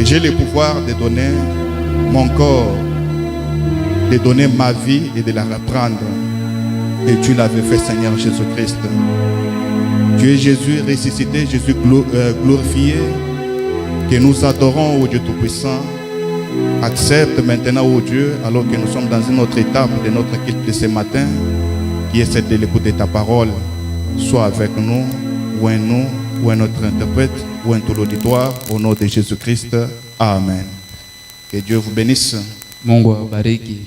Et j'ai le pouvoir de donner mon corps, de donner ma vie et de la reprendre. Et tu l'avais fait, Seigneur Jésus-Christ. Tu es Jésus ressuscité, Jésus glorifié, que nous adorons, ô Dieu Tout-Puissant. Accepte maintenant, ô Dieu, alors que nous sommes dans une autre étape de notre culte de ce matin, qui est celle de l'écoute de ta parole. Sois avec nous, ou en nous, ou en notre interprète, ou en tout l'auditoire, au nom de Jésus-Christ. Amen. Que Dieu vous bénisse. Mungu awabariki.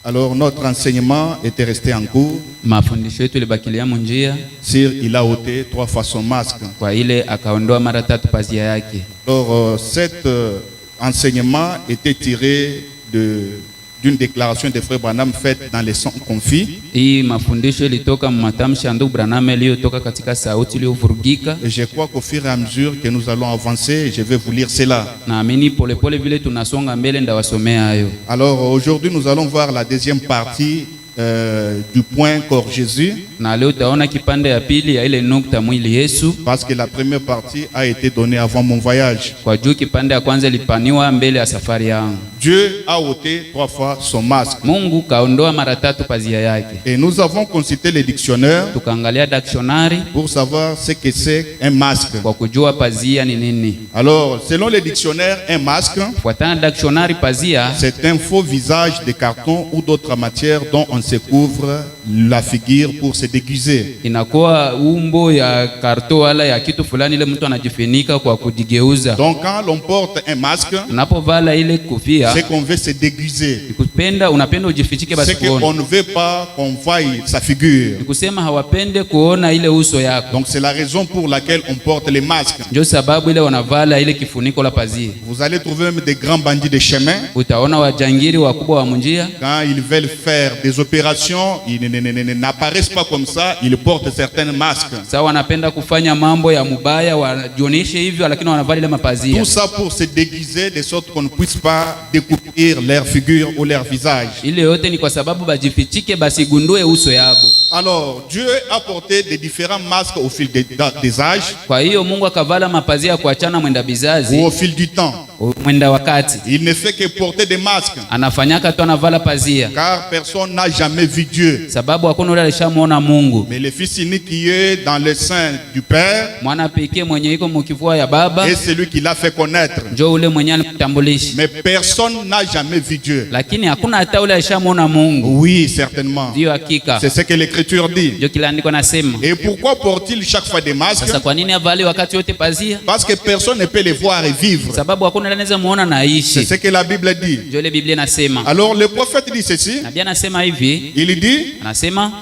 Alors notre enseignement était resté en cours. Mafundisho yetu ilibakilia munjia. Sur il a ôté 3 fois son masque. Kwa ile akaondoa mara 3 pazia yake. Alors cet enseignement était tiré d'une déclaration de Frère Branham faite dans les sons confis. Hii mafundisho ilitoka matamshi ya ndugu Branham iliyotoka katika sauti iliyovurugika. Et je crois qu'au fur et à mesure que nous allons avancer, je vais vous lire cela. Naamini polepole vile tunasonga mbele ndawasomea hayo. Alors aujourd'hui nous allons voir la deuxième partie du point corps Jésus. Na leo utaona kipande ya pili ya ile nukta mwili Yesu. Parce que la première partie a été donnée avant mon voyage. Kwa juu kipande ya kwanza ilipaniwa mbele ya safari yangu. Dieu a ôté 3 fois son masque. Mungu kaondoa mara 3 pazia yake. Et nous avons consulté le dictionnaire Tukaangalia dictionary pour savoir ce que c'est un masque. kwa kujua pazia ni nini. Alors, selon le dictionnaire, un masque, Fuatana na dictionary pazia, c'est un faux visage de carton ou d'autres matières dont on se couvre la figure pour se déguiser. inakuwa umbo ya karto wala ya kitu fulani ile mtu anajifunika kwa kujigeuza. Donc, quand l'on porte un masque, Unapovala ile kofia, c'est qu'on veut se déguiser. unapenda ujifichike basi C'est qu'on ne veut pas qu'on voie sa figure. Nikusema hawapende kuona ile uso yako. Donc, c'est la raison pour laquelle on porte les masques. Ndio sababu ile wanavala ile kifuniko la pazia. Vous allez trouver même des grands bandits de chemin. Utaona wajangiri wakubwa wa munjia. Quand ils veulent faire des opérations, ils n'apparaissent pas comme ça, ils portent certains masques. Sasa wanapenda kufanya mambo ya mubaya wajioneshe hivyo, lakini wanavala ile mapazia. Tout ça pour se déguiser de sorte qu'on ne puisse pas découvrir leur figure ou leur visage. Ile yote ni kwa sababu bajifichike basi gundue uso yabo. Alors, Dieu a porté des différents masques au fil des âges. Kwa hiyo Mungu akavala mapazia kuachana mwenda bizazi Ou au fil du temps. Mwenda wakati. Il ne fait que porter des masques. Anafanyaka tu anavala pazia. Car personne n'a jamais vu Dieu. Sababu hakuna yule alishamuona Mungu. Mais le Fils unique qui est dans le sein du Père, Mwana pekee mwenye iko mkifua ya baba, est celui qui l'a fait connaître. njoo ule mwenye alimtambulisha. Mais personne n'a jamais vu Dieu. Lakini hakuna hata yule alishamuona Mungu. Oui, certainement. Ndio hakika. C'est ce que l'Écriture dit. Ndio kila andiko nasema. Et pourquoi porte-t-il chaque fois des masques? Sasa kwa nini avali wakati wote pazia? Parce que personne ne peut les voir et vivre. Sababu hakuna yule anaweza muona na C'est aishi. ce que la Bible dit. Ndio ile Biblia inasema. Alors le prophète dit ceci. Nabii anasema hivi, Il dit anasema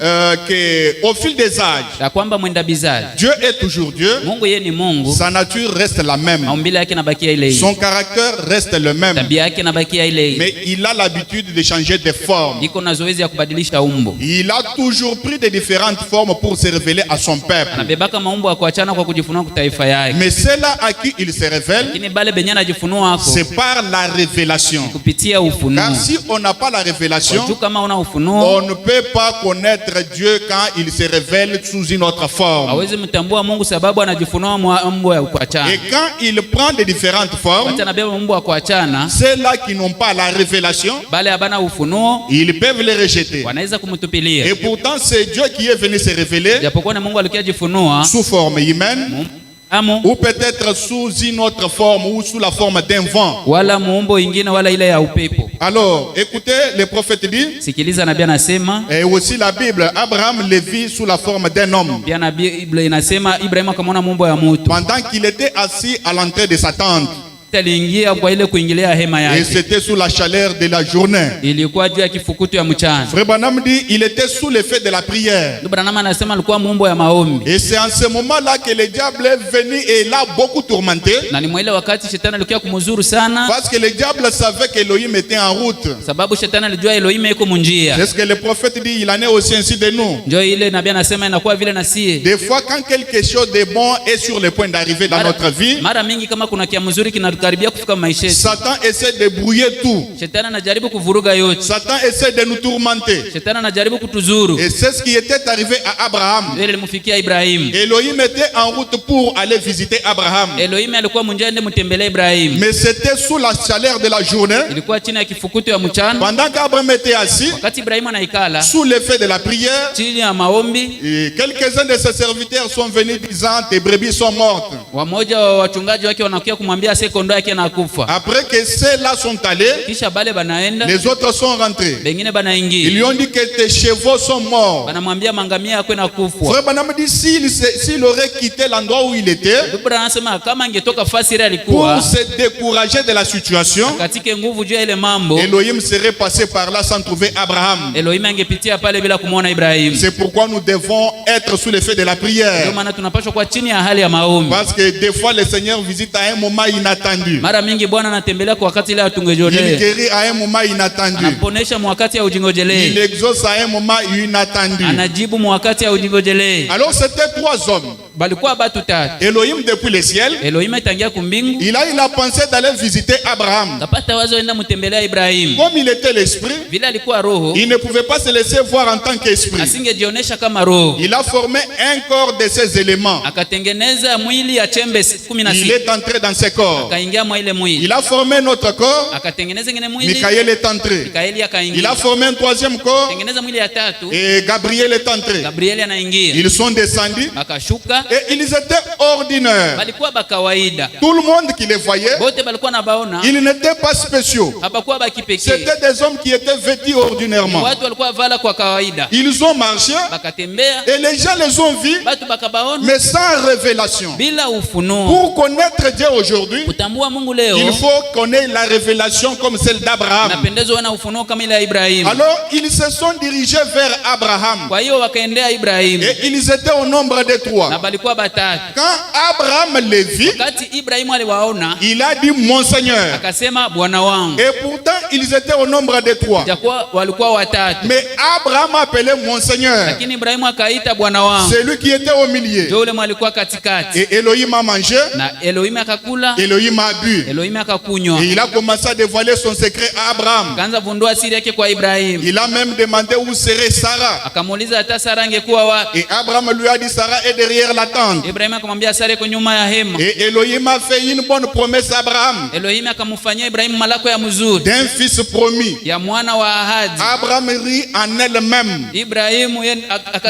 qu'au fil des âges, ya kwamba mwenda bizazi, Dieu est toujours Dieu. Mungu yeye ni Mungu, Sa nature reste la même. maumbile yake nabakia ile ile. Son caractère reste le même. Tabia yake nabakia ile ile. Mais il a l'habitude de changer de forme. Iko na zoezi ya kubadilisha umbo. Il a toujours pris de différentes formes pour se révéler à son peuple. Anabebaka maumbo ya kuachana kwa kujifunua kwa taifa yake. Mais ceux-là à qui il se révèle, Lakini bale benye anajifunua hapo c'est par la révélation. kupitia ufunuo. Car si on n'a pas la révélation, Kwa kama una ufunuo, on ne peut pas connaître Dieu quand il se révèle sous une autre forme. hawezi mtambua Mungu sababu anajifunua maumbo ya kuachana. Et quand il prend de différentes formes, Wakati anabeba maumbo ya kuachana, ceux-là qui n'ont pas la révélation, bale abana ufunuo ils peuvent les rejeter. wanaweza kumtupilia. Et pourtant, c'est Dieu qui est venu se révéler Japokuwa ni Mungu alikia jifunua sous forme humaine, amu ou peut-être sous une autre forme, ou sous la forme d'un vent. wala muumbo ingine wala ile ya upepo. Alors, écoutez, le prophète dit, Sikiliza nabii anasema, et aussi la Bible, Abraham le vit sous la forme d'un homme. pia na Biblia inasema Ibrahimu akamwona muumbo ya mtu. Pendant qu'il était assis à l'entrée de sa tente. Aliingia kwa ile kuingilia hema Et yake. c'était sous la chaleur de la journée. Ilikuwa juu ya kifukutu ya mchana. Frère Branham dit, il était sous l'effet de la prière. Ndio Branham anasema alikuwa muumbo ya maombi. Et c'est en ce moment-là que le diable est venu et l'a beaucoup tourmenté. Na ni mwile wakati shetani alikuwa kumzuru sana. Parce que le diable savait qu'Élohim était en route. Sababu shetani alijua Elohim yuko munjia. C'est ce que le prophète dit, il en est aussi ainsi de nous. Ndio ile nabii anasema inakuwa vile na sie. Des fois, quand quelque chose de bon est sur le point d'arriver dans notre vie, Mara mingi kama kuna kia mzuri tunakaribia kufika maisha yetu, Satan essaie de brouiller tout. shetani anajaribu kuvuruga yote, Satan essaie de nous tourmenter. shetani anajaribu kutuzuru. Et c'est ce qui était arrivé à Abraham. Ile ilimfikia Ibrahim. Elohim était en route pour aller visiter Abraham. Elohim alikuwa munjani mtembelee Ibrahim. Mais c'était sous la chaleur de la journée. Ilikuwa chini ya kifukuto ya mchana. Pendant qu'Abraham était assis, Wakati Ibrahim anaikala sous l'effet de la prière, chini ya maombi, et quelques-uns de ses serviteurs sont venus disant tes brebis sont mortes. wamoja wa wachungaji wake wanakuja kumwambia sasa kondoo yake anakufa. Après que ceux-là sont allés, Kisha bale banaenda, les autres sont rentrés. bengine Ils banaingia, lui ont dit que tes chevaux sont morts. banamwambia mangamia yako inakufwa. Frère Branham dit s'il aurait quitté l'endroit où il était Biblia anasema kama angetoka fasi ile alikuwa pour se décourager de la situation, katika nguvu juu ya ile mambo, Elohim serait passé par là sans trouver Abraham. Elohim angepitia pale bila kumuona Ibrahim. C'est pourquoi nous devons être sous l'effet de la Ndio prière. maana tunapaswa kuwa chini ya hali ya maombi. Parce que des fois le Seigneur visite à un moment inattendu. Mara mingi Bwana anatembelea kwa wakati ile Il atungejolee, guérit à un moment inattendu. anaponesha mwakati ya Il ujingojelee, exauce à un moment inattendu. anajibu mwakati ya ujingojelee. Alors c'était trois hommes. Balikuwa batu tatu. Elohim depuis le ciel, Elohim itangia kumbingu, il a eu la pensée d'aller visiter Abraham. kapata wazo enda mtembelea Ibrahim. Comme il était l'esprit, Vile alikuwa roho, il ne pouvait pas se laisser voir en tant qu'esprit. asingejionesha kama roho. Il a formé un corps de ces éléments. Akatengeneza mwili ya chembe Il 16, est entré dans ce corps. akaingia mwa ile mwili. Il a formé notre corps. Akatengeneza ngine mwili, Michael est entré. Mikaeli Il akaingia. a formé un troisième corps. Tengeneza mwili ya tatu, Et Gabriel est entré. Gabrieli anaingia. Ils sont descendus. Akashuka, Et ils étaient ordinaires. balikuwa bakawaida. Tout le monde qui les voyait, Bote balikuwa na baona, ils n'étaient pas spéciaux. hapakuwa bakipekee. C'était des hommes qui étaient vêtus ordinairement. Watu walikuwa vala kwa kawaida. Ils ont marché Bakatembea, et les gens les ont vus, batu bakabaona mais sans révélation. bila ufunuo. Pour connaître Dieu aujourd'hui, Kutambua Mungu leo, il faut connaître la révélation comme celle d'Abraham. napendezwa na ufunuo kama ile ya Ibrahim. Alors, ils se sont dirigés vers Abraham. Kwa hiyo wakaendea Ibrahim, Et ils étaient au nombre de na trois. balikuwa batatu. Quand Abraham les vit, Wakati Ibrahimu aliwaona, il a dit mon Seigneur. akasema bwana wangu. Et pourtant, ils étaient au nombre de trois. Jakuwa walikuwa watatu, Mais Abraham appelait mon Seigneur. lakini Ibrahimu akaita bwana wangu. Celui qui était au milieu. Ndio ule mwalikuwa katikati, Et Elohim a mangé, na Elohim akakula, Elohim a bu. Elohim akakunywa. Et il a commencé à dévoiler son secret à Abraham. Akaanza vundua siri yake kwa Ibrahimu. Il a même demandé où serait Sarah. Akamuuliza hata Sara angekuwa wapi. Et Abraham lui a dit Sarah est derrière la tente. Ibrahimu akamwambia Sara iko nyuma ya hema. Et Elohim a fait une bonne promesse à Abraham Elohim akamfanyia Ibrahimu malako ya mzuri d'un fils promis. ya mwana wa ahadi. Abraham rit en elle-même. Ibrahimu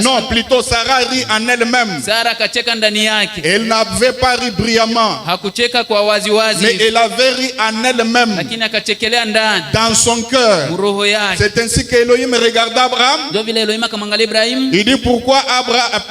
Non, plutôt Sarah rit en elle-même. Sara akacheka ndani yake. Elle n'avait pas ri brillamment, Hakucheka kwa wazi wazi, mais elle avait ri en elle-même, lakini akachekelea ndani dans son cœur. roho yake. C'est ainsi qu'Elohim regarda Abraham. Ndio vile Elohim akamwangalia Ibrahimu, Il dit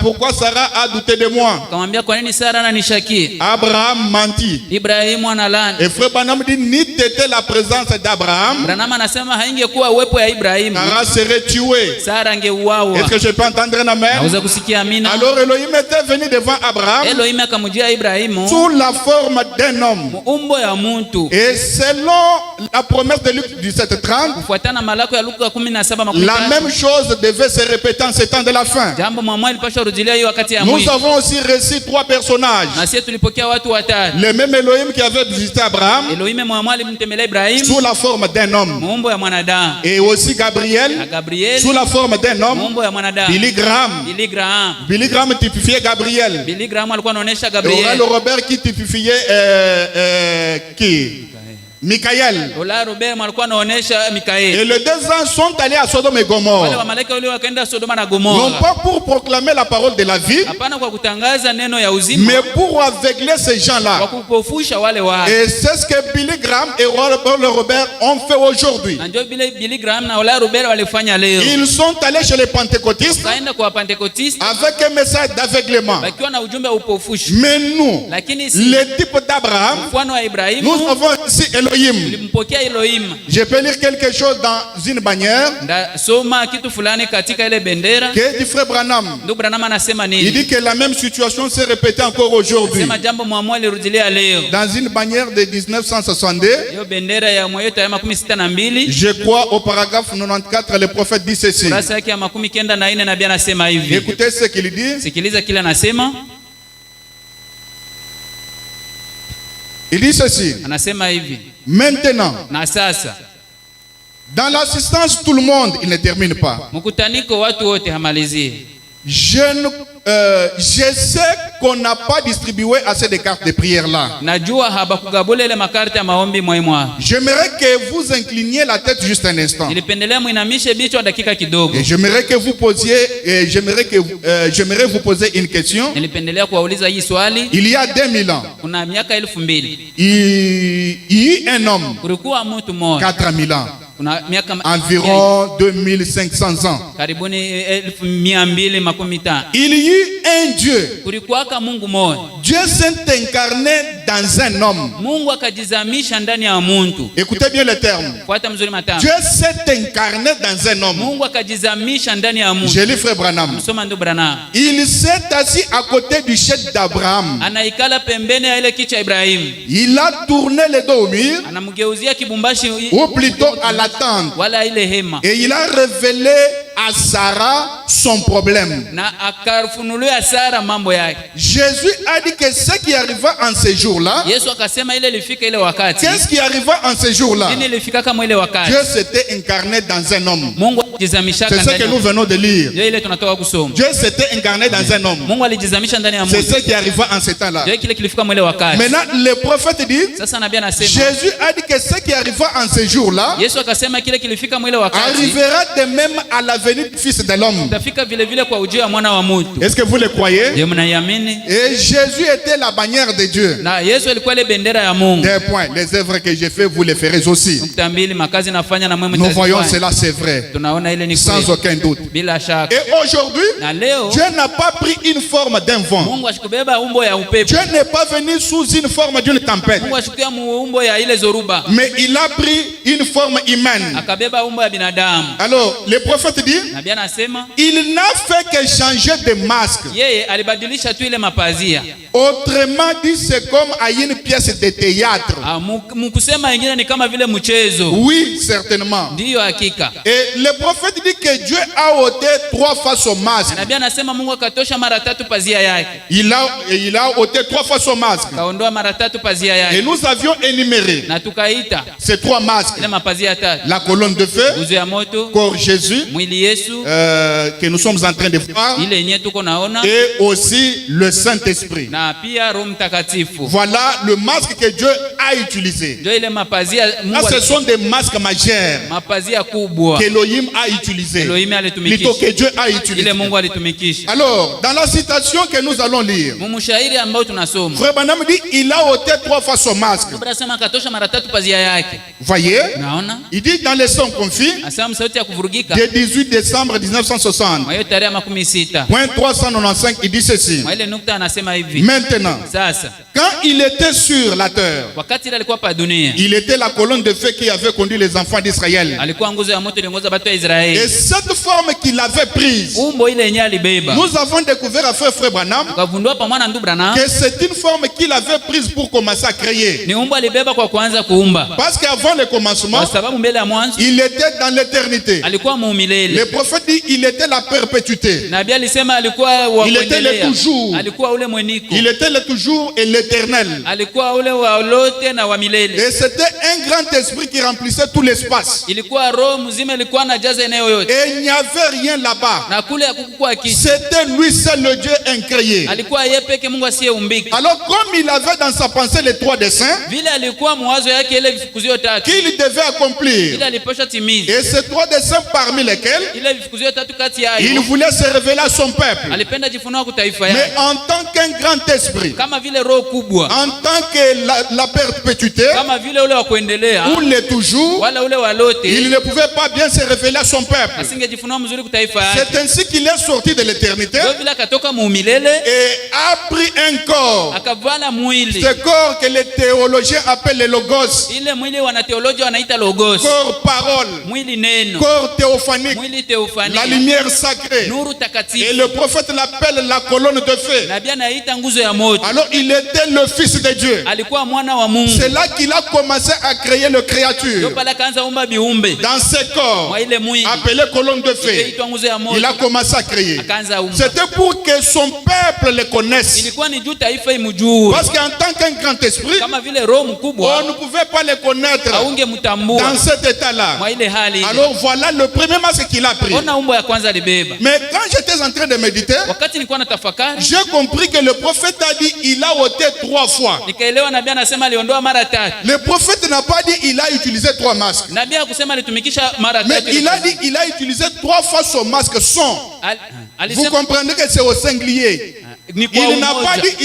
pourquoi Sarah a douté de moi. akamwambia kwa nini Sara ananishakia? Abraham mentit. Ibrahimu analani. Et frère Branham dit n'eût été la présence d'Abraham, Branham anasema haingekuwa uwepo ya Ibrahimu, Sarah serait tuée. Sara angeuawa. Est-ce que je peux entendre un amen? Naweza kusikia amina. Alors Elohim était venu devant Abraham Elohim akamjia Ibrahimu sous la forme d'un homme. umbo ya muntu, Et selon la promesse de Luc 17:30, kufuatana malako ya Luka la 17:13. même chose devait se répéter en ces temps de la fin. Jambo mwa ilipaswa rudilia hiyo wakati ya Nous mwisho. avons aussi reçu trois personnages. Na sisi tulipokea watu watatu. Le même Elohim qui avait visité Abraham Elohim mwamwali mtembelea Ibrahimu sous la forme d'un homme. muumbo ya mwanadamu, Et aussi na Gabriel Gabriel sous la forme d'un homme. muumbo ya mwanadamu. Billy Graham. Billy Graham. Billy Graham typifiait Gabriel. Billy Graham alikuwa anaonesha Et Gabriel. Oral Robert qui typifiait qui? Michael. Ola Robert alikuwa anaonesha Et Mikaeli. les deux ans sont allés à Sodome et Wale Gomorre. wa malaika wale wakaenda Sodoma na Non Gomora. pas pour proclamer la parole de la vie, Hapana kwa kutangaza neno ya uzima, mais pour aveugler ces kwa gens-là. kupofusha wale watu. Et c'est ce que Billy Graham et Oral Robert ont fait aujourd'hui. Na ndio vile Billy Graham na Ola Robert walifanya leo. Ils sont allés chez les pentecôtistes Kaenda kwa Pentecoste avec un message d'aveuglement. wakiwa na ujumbe wa upofushi. Mais nous, Lakini si les types d'Abraham, mfano wa nous Ibrahimu avons ici Elohim. tulimpokea Elohim. Je peux lire quelque chose dans une bannière Soma kitu fulani katika ile bendera. que dit frère Branham. Ndio Branham anasema Il nini? dit que la même situation s'est répétée encore aujourd'hui. Sema jambo mwamua lirudilia leo. Dans une bannière de 1962, Hiyo bendera ya Moyota ya 62, je crois au paragraphe 94, le prophète dit ceci. kurasa yake ya 94 nabii anasema hivi. Écoutez ce qu'il dit. Sikiliza kile anasema. Il dit ceci. Anasema hivi, Maintenant, na sasa dans l'assistance, tout le monde, il ne termine pas. mkutaniko watu wote hamalizie. Je sais qu'on n'a pas distribué assez de cartes de prière là. Najua habakugabula ile makarti ya maombi muhimu. J'aimerais que vous incliniez la tête juste un instant. Nilipendelea muinamishe bichwa dakika kidogo. Et j'aimerais que vous posiez, j'aimerais vous poser une question. Nilipendelea kuwauliza hii swali. Il y a 2000 ans, Kuna miaka 2000. il y eut un homme, Kulikuwa mtu mmoja. 4000 ans, Kuna miaka environ 2500 ans. karibuni 1250. Il y eut un Dieu. Kulikuwaka Mungu mmoja. Dieu s'est incarné dans un homme. Mungu akajizamisha ndani ya muntu. Écoutez bien le terme. Fuata mzuri matano. Dieu s'est incarné dans un homme. Mungu akajizamisha ndani ya muntu. J'ai lu Frère Branham. Msoma ndo Branham. Il s'est assis à côté du chef d'Abraham. Anaikala pembeni ya ile kichwa Ibrahim. Il a tourné le dos au mur, Anamgeuzia kibumbashi ou plutôt à la tente. wala ile hema. Et il a révélé à Sarah son problème. Na akafunulia Sara mambo yake. Jésus a dit que ce qui arriva en ce jour-là, Yesu akasema ile ilifika ile wakati. qu'est-ce qui arriva en ce jour-là? Nini ilifika kama ile wakati? Dieu s'était incarné dans un homme. Mungu alijizamisha C'est ce que nous venons de lire. Ndio ile tunatoka kusoma. Dieu s'était incarné dans un homme. Mungu alijizamisha ndani ya C'est mtu. ce qui arriva en ce temps-là. Ndio kile kilifika mwele wakati. Maintenant, le prophète dit, Sasa nabii anasema Jésus a dit que ce qui arriva en ce jour-là Yesu akasema kile kilifika mwele wakati arrivera de même à la venue du Fils de l'homme. tafika vile vile kwa ujio wa mwana wa mtu. Est-ce que vous le croyez? Je mnaiamini? Et Jésus était la bannière de Dieu. Na Yesu alikuwa ile bendera ya Mungu. Des points. Les œuvres que j'ai fait, vous les ferez aussi. Nukta mbili, makazi nafanya na mwema Nous voyons mtazifanya. cela, c'est vrai. Tunaona ile ni Sans kweli. aucun doute. Bila shaka. Et aujourd'hui, Na leo Dieu n'a pas pris une forme d'un vent. Mungu ashikubeba umbo ya upepo. Dieu n'est pas venu sous une forme d'une tempête. Mungu ashikia umbo ya ile zoruba. Mais il a pris une forme humaine. Akabeba umbo ya binadamu. Alors, le prophète dit, Nabii anasema il n'a fait que changer de masque. yeye alibadilisha tu ile mapazia. Autrement dit, c'est comme à une pièce de théâtre. Mkusema ingine ni kama vile mchezo. Oui, certainement. Ndiyo hakika. Et le prophète dit que Dieu a ôté 3 fois son masque. Nabii anasema Mungu akatosha mara 3 pazia yake. Il a ôté 3 fois son masque. Kaondoa mara 3 pazia Et yake. nous avions énuméré Na tukaita ces 3 masques. ile mapazia 3. La colonne de feu, Nguzo ya moto, corps Jésus, mwili Yesu, que nous sommes en train de voir, ile yenyewe tuko naona, et aussi le Saint-Esprit. na pia Roho Mtakatifu. Voilà le masque que Dieu a utilisé. Ndio ile mapazia Là, Mungu ce sont des masques majeurs mapazia kubwa. qu'Elohim a utilisé. Elohim Plutôt alitumikisha. que Dieu a Ile utilisé. Mungu alitumikisha. Alors, dans la citation que nous allons lire, Mumushairi ambao tunasoma. Frère Branham dit il a ôté 3 fois son masque. Biblia inasema akatosha mara 3 pazia yake. Voyez? Naona? Il dit dans les sons confis, Asema sauti ya kuvurugika. du 18 décembre 1960, Mwa hiyo tarehe 16. point 395, il dit ceci. Mwa ile nukta anasema hivi. Maintenant, Sasa, quand il était sur la terre, wakati ile alikuwa pa dunia, il était la colonne de feu qui avait conduit les enfants d'Israël. alikuwa nguzo ya moto iliongoza watu wa Et Israeli. cette forme qu'il avait prise, Umbo ile yenyewe alibeba. nous avons découvert à Frère Branham Tukavundua pamoja na ndugu Branham, que c'est une forme qu'il avait prise pour commencer à créer. ni umbo alibeba kwa kuanza kuumba. Parce qu'avant le commencement, Kwa sababu mbele ya mwanzo il était dans l'éternité. alikuwa muumilele. Le prophète dit il était la perpétuité. Nabii alisema alikuwa wa Il était le kuendelea. toujours. Alikuwa ule mweniko. Il était le toujours et l'éternel. Alikuwa ule wa lote na wa milele. Et c'était un grand esprit qui remplissait tout l'espace. Ilikuwa roho mzima ilikuwa na jaza eneo yote. Et il n'y avait rien là-bas. Na kule hakukuwa kitu. C'était lui seul le Dieu incréé. Alikuwa yeye peke Mungu asiyeumbika. Alors comme il avait dans sa pensée les 3 desseins Vile alikuwa mwazo yake ile vifukuzio 3. qu'il devait accomplir. Ile alipasha timiza. Et ces 3 desseins parmi lesquels Ile vifukuzio 3 kati ya il hayo. voulait se révéler à son peuple. Alipenda jifunua kwa taifa Mais yake. en tant qu'un grand esprit, Kama vile roho kubwa. en tant que la perpétuité, Kama vile ule wa kuendelea. ou le toujours, Wala ule wa lote. il ne pouvait pas bien se révéler à son peuple. Asingejifunua mzuri kwa taifa yake. C'est ainsi qu'il est sorti de l'éternité Ndio vile akatoka muumilele et a pris un corps. akavala mwili. Ce corps que les théologiens appellent le logos, Ile mwili wana teolojia wanaita logos. corps parole, Mwili neno. corps théophanique, Mwili la teofania. lumière sacrée. Nuru Et takatifu. le prophète l'appelle la colonne de feu. Nabii anaita nguzo ya moto. Alors il était le Fils de Dieu. alikuwa mwana wa Mungu. C'est là qu'il a commencé à créer les créatures. Ndio pale akaanza umba viumbe. Dans ce corps, Mwa ile mwili. appelé colonne de feu, Ikaitwa nguzo ya moto. il a commencé à créer. Akaanza umba. C'était pour que son peuple le connaisse. Ilikuwa ni juu taifa imjue. Parce qu'en tant qu'un grand esprit, Kama vile roho mkubwa on ne pouvait pas le connaître aunge mtambua dans cet état-là. mwa ile hali. Alors voilà le premier masque qu'il a pris. Ona umbo ya kwanza alibeba. Mais quand j'étais en train de méditer, Wakati nilikuwa natafakari, j'ai compris que le prophète a dit il a ôté 3 fois. nikaelewa nabii anasema aliondoa mara 3. Le prophète n'a pas dit il a utilisé 3 masques. Nabii hakusema alitumikisha mara 3. Mais il a dit il a utilisé 3 fois son masque son. Vous Alisema comprenez que c'est au singulier. ni kwa Il n'a pas umoja. dit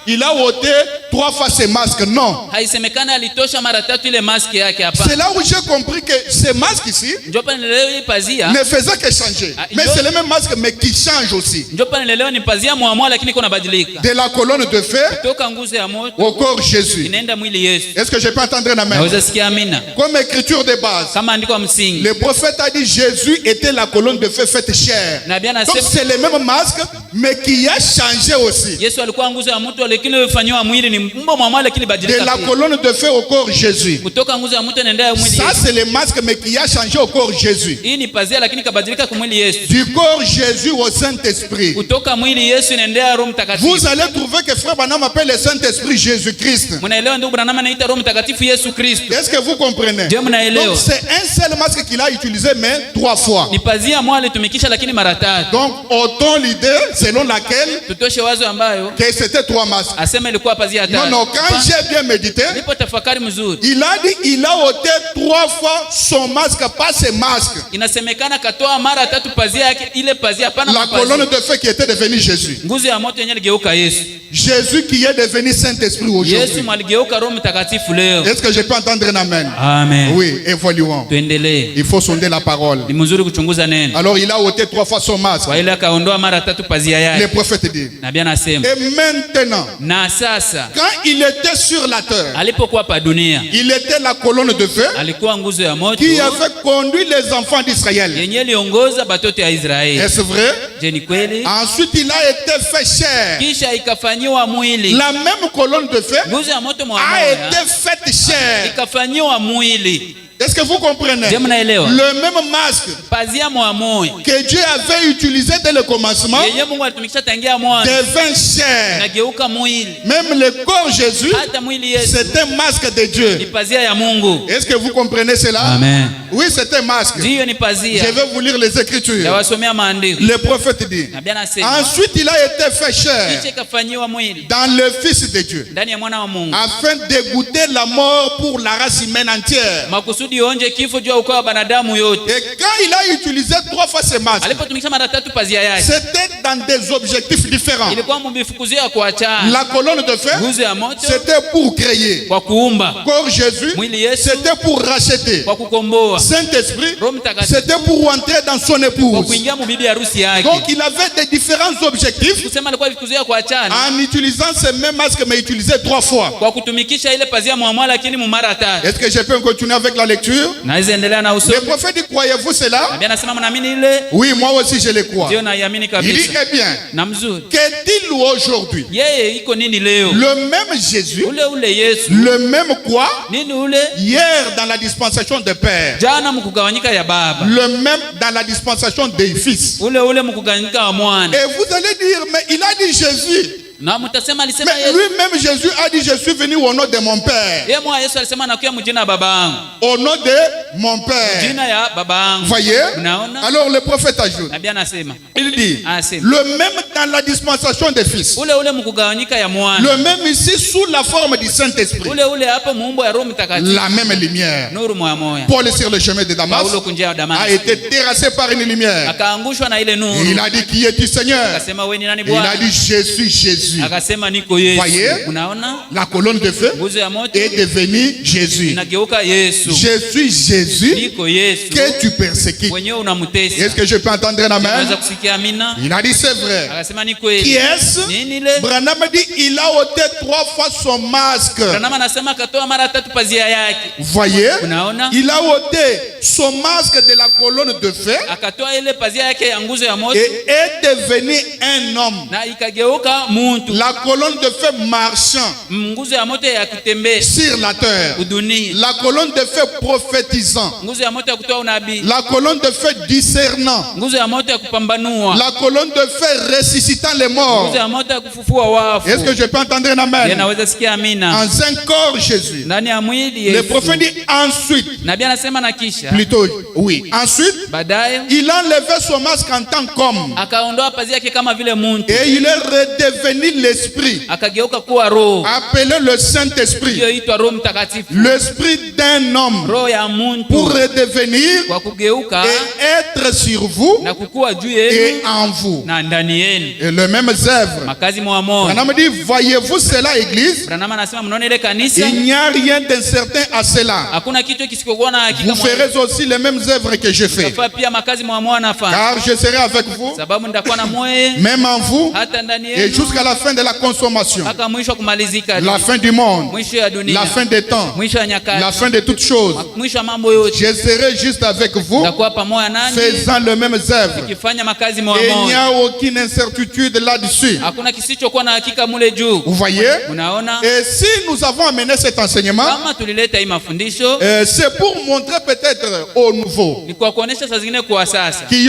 il a ôté 3 fois ses masques. Non. Haisemekana alitosha mara 3 ile maski yake hapa. C'est là où j'ai compris que ces masques ici Ndio pale nilelewa hii pazia. ne faisaient que changer. Mais c'est le même masque mais qui change aussi. Ndio pale nilelewa ni pazia mwamwa lakini kuna badilika. De la colonne de feu Toka nguzo ya moto au corps Jésus. inaenda mwili Yesu. Est-ce que je peux entendre un amen? Naweza sikia amina. Comme écriture de base. Kama andiko ya msingi. Le prophète a dit Jésus était la colonne de feu faite chair. Nabii Donc anasema c'est le même masque mais qui a changé aussi. Yesu alikuwa nguzo ya moto lakini ilifanywa mwili ni mbo mwamwa lakini De badilika. la colonne de feu au corps Jésus. Kutoka nguzo ya moto inaenda mwili Ça Yesu. c'est le masque mais qui a changé au corps Jésus. Hii ni pazia lakini kabadilika kwa mwili Yesu. Du corps Jésus au Saint-Esprit. Kutoka mwili Yesu inaendea Roho Mtakatifu. Vous allez trouver que frère Branham appelle le Saint-Esprit Jésus-Christ. Mnaelewa ndugu Branham anaita Roho Mtakatifu Yesu Kristo. Est-ce que vous comprenez? Je mnaelewa. Donc c'est un seul masque qu'il a utilisé mais 3 fois. Ni pazia moja alitumikisha lakini mara 3. Donc autant l'idée selon laquelle Tutoshe wazo ambayo que c'était 3 masques. asema ilikuwa pazia 3. Non, non, quand j'ai bien médité, Nipo tafakari mzuri. il a dit il a ôté 3 fois son masque, pas ses masques. Inasemekana katoa mara 3 pazia yake ile pazia pana La colonne de feu qui était devenue Jésus. nguzo ya moto yenyewe iligeuka Yesu. Jésus qui est devenu Saint-Esprit Yesu aujourd'hui. mwaligeuka Roho Mtakatifu leo. Est-ce que je peux entendre un amen? Amen. Oui, évoluons. Tuendelee. Il faut sonder la parole. Ni mzuri kuchunguza neno. Alors il a ôté 3 fois son masque. Kwa ile akaondoa mara 3 pazia Le yake. prophète dit. Nabii anasema Et maintenant, na sasa quand il était sur la terre, alipokuwa pa dunia il était la colonne de feu alikuwa nguzo ya moto qui avait conduit les enfants d'Israël. yenye iliongoza batoto ya Israeli. Est-ce vrai? Je ni kweli? Ensuite, il a été fait chair. Kisha ikafanyiwa mwili. La même colonne de feu Nguzo ya moto a mwamoja été faite chair. ikafanyiwa mwili. Est-ce que vous comprenez? Je mnaelewa? Le même masque Pazia mwamoja que Dieu avait utilisé dès le commencement yenye Mungu alitumikisha tangia mwanzo devint chair. nageuka mwili. Même le corps Jésus, Hata mwili Yesu c'est un masque de ni Dieu. pazia ya Mungu. Est-ce que vous comprenez cela? Amen. Oui, c'est un masque. Ndiyo ni Je pazia. vais vous lire les Écritures. Tawasomea maandiko. Le prophète dit. Nabii anasema Ensuite, il a été fait chair kisha ikafanyiwa mwili dans le Fils de Dieu, ndani ya mwana wa Mungu afin de goûter la mort pour la race humaine entière. makusudi onje kifo juu ya ukoo wa wanadamu yote. Et quand il a utilisé 3 fois ces masques, Alipotumikisha mara 3 pazia yake c'était dans des objectifs différents. ilikuwa mumifukuzio ya kuachana. La colonne de feu, Nguzo ya moto c'était pour créer. kwa kuumba, Corps Jésus, mwili Yesu c'était pour racheter. kwa kukomboa, Saint-Esprit, Roho Mtakatifu c'était pour entrer dans son kwa épouse. kuingia mubibi harusi yake. Donc il avait des différents objectifs Kusema alikuwa vikuzio ya kuachana en utilisant ce même masque, mais utilisé 3 fois. kwa kutumikisha ile pazia mwamwa, lakini mumara 3. Est-ce que je peux continuer avec la lecture? Naweza endelea na Le usomi. prophète dit, croyez-vous cela? Nabii anasema mnaamini ile? Oui, moi aussi je le crois. Ndio naiamini Il dit, kabisa. eh bien, Na mzuri. qu'est-il aujourd'hui? Yeye iko nini leo? Le même Jésus, Ule Yesu. le même quoi? Nini ule? Hier dans la dispensation de Père, Jana mkugawanyika ya baba. le même dans la dispensation des fils. Ule mkugawanyika wa mwana. Et vous allez dire, mais il a dit Jésus. Na mtasema alisema Mais Yesu. lui-même Jésus a dit, je suis venu au nom de mon Père. Yeye mwa Yesu alisema nakuja mjina baba yangu. Au nom de mon Père. Jina ya baba yangu. Voyez? Unaona? Alors le prophète ajoute, Nabii anasema. il dit, Anasema. le même dans la dispensation des fils. Ule mkugawanyika ya mwana. Le même ici sous la forme du Saint-Esprit. Ule hapo muumbo ya Roho Mtakatifu. La même lumière. Nuru moya. Paul sur le chemin de Damas Paulo kunjia a Damas. été terrassé par une lumière. Akaangushwa na ile Et nuru. il a dit, qui es-tu Seigneur? Akasema wewe ni nani Et il a Bwana? dit, je suis Jésus. Akasema niko Yesu. Voyez? Unaona? La colonne de feu Nguzo ya moto est devenue Jésus. inageuka Yesu. Je suis Jésus Niko Yesu. que tu persécutes. Mwenyewe unamtesa. Est-ce que je peux entendre un Unaweza amen? kusikia amina? Il a dit, c'est vrai. Akasema ni Qui kweli. est-ce? Nini ile? Branham dit, il a ôté 3 fois son masque. Branham anasema akatoa mara 3 pazia yake. Voyez? Unaona? Il a ôté son masque de la colonne de feu Akatoa ile pazia yake ya nguzo ya moto et est devenu un homme. na ikageuka mtu. muntu. La colonne de feu marchant Nguzo ya moto ya kutembea sur la terre. udunia. La colonne de feu prophétisant. Nguzo ya moto ya kutoa unabii. La colonne de feu discernant. Nguzo ya moto ya kupambanua. La colonne de feu ressuscitant les morts. Nguzo ya moto ya kufufua wafu. Est-ce que je peux entendre un amen? Naweza sikia amina. En un corps Jésus. Ndani ya mwili Le Yesu. prophète dit ensuite. Nabii anasema na kisha. Plutôt oui. Ensuite, Baadaye il a enlevé son masque en tant qu'homme. akaondoa pazia yake kama vile muntu. Et il est redevenu l'esprit. Akageuka kuwa roho. Appelé le Saint-Esprit. Iliyoitwa Roho Mtakatifu. L'esprit d'un homme. Roho ya muntu. Pour redevenir Kwa kugeuka et être sur vous na kukua juu et yenu en vous. na ndani yenu. Et le même œuvre. Makazi mwa moyo. Branham dit, voyez-vous cela, église? Branham anasema mnaona ile kanisa? Il n'y a rien d'incertain à cela. Hakuna kitu kisikokuwa na hakika. Vous ferez aussi les mêmes œuvres que je fais. Tafanya pia makazi mwa moyo anafanya. Car je serai avec vous, Sababu nitakuwa na moyo même en vous, hata ndani et yenu jusqu'à la fin de la consommation, mpaka mwisho kumalizika. la fin du monde, Mwisho ya dunia. la fin des temps, Mwisho ya nyakati. la fin de toutes choses. Mwisho ya mambo yote. Je serai juste avec vous, Nitakuwa pamoja nanyi faisant les mêmes œuvres. tukifanya makazi mwa Et il n'y moyo. a aucune incertitude là-dessus. Hakuna kisichokuwa na hakika mule juu. Vous voyez? Unaona? Et si nous avons amené cet enseignement, Kama tulileta hii mafundisho c'est pour montrer peut-être aux nouveaux ni kwa kuonesha saa zingine kwa sasa qui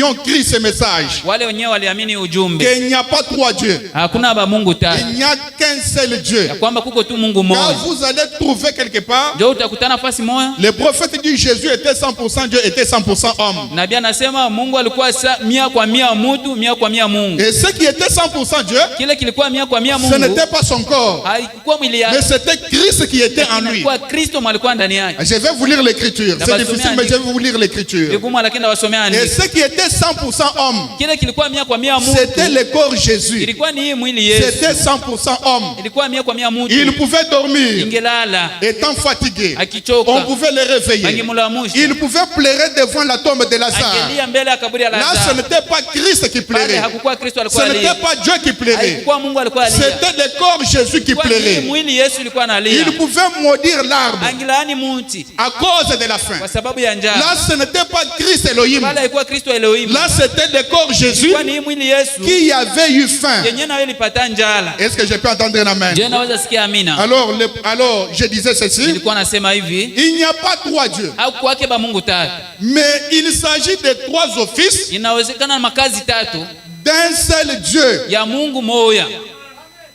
ont cru ce message wale wenyewe waliamini ujumbe qu'il n'y a pas trois dieux. hakuna ba Mungu tatu, Il n'y a qu'un seul Dieu. kwamba kuko tu Mungu Quand mmoja. vous allez trouver quelque part, Ndio utakutana nafasi moja. le prophète dit Jésus était 100% Dieu, était 100% homme. Nabii anasema Mungu alikuwa 100% mtu, 100% Mungu. Et ce qui était 100% Dieu, Kile kilikuwa 100% ce Mungu n'était pas son corps, haikuwa mwili mais yake, c'était Christ qui était en lui. ilikuwa Kristo alikuwa ndani yake. Je vais vous lire l'écriture. C'est difficile, mais je vais vous lire l'écriture. Vigumu lakini nawasomea Et andiko. ce qui était 100% homme, Kile kilikuwa 100% Mungu c'était le corps Jésus. ilikuwa ni hii mwili Yesu. C'était 100% homme. Ilikuwa 100% mtu. Il pouvait dormir, Ingelala étant fatigué. akichoka. On pouvait le réveiller. Angemlamusha. Il pouvait pleurer devant la tombe de Lazare. Angelia mbele ya kaburi ya Là, ce Lazaro. n'était pas Christ qui Pale pleurait. hakukuwa Kristo Ce alikuwa alia. n'était pas Dieu qui pleurait. Haikuwa Mungu alikuwa alia. C'était le corps Jésus qui Ilikuwa ni pleurait. mwili Yesu ilikuwa analia. Il pouvait maudire l'arbre Angilaani muti à cause de la faim. kwa sababu ya njaa. Là, ce n'était pas Christ Elohim. Pale haikuwa Kristo Elohim. Là, c'était le corps Jésus Ilikuwa ni mwili Yesu qui avait eu faim. yenye nayo ilipata njala. Est-ce que je peux entendre un amen? Je naweza sikia amina. Alors, je disais ceci. Nilikuwa nasema hivi, Il n'y a pas trois dieux, hakuwake ba Mungu tatu. mais il s'agit de trois offices Inawezekana makazi tatu d'un seul Dieu. ya Mungu moya.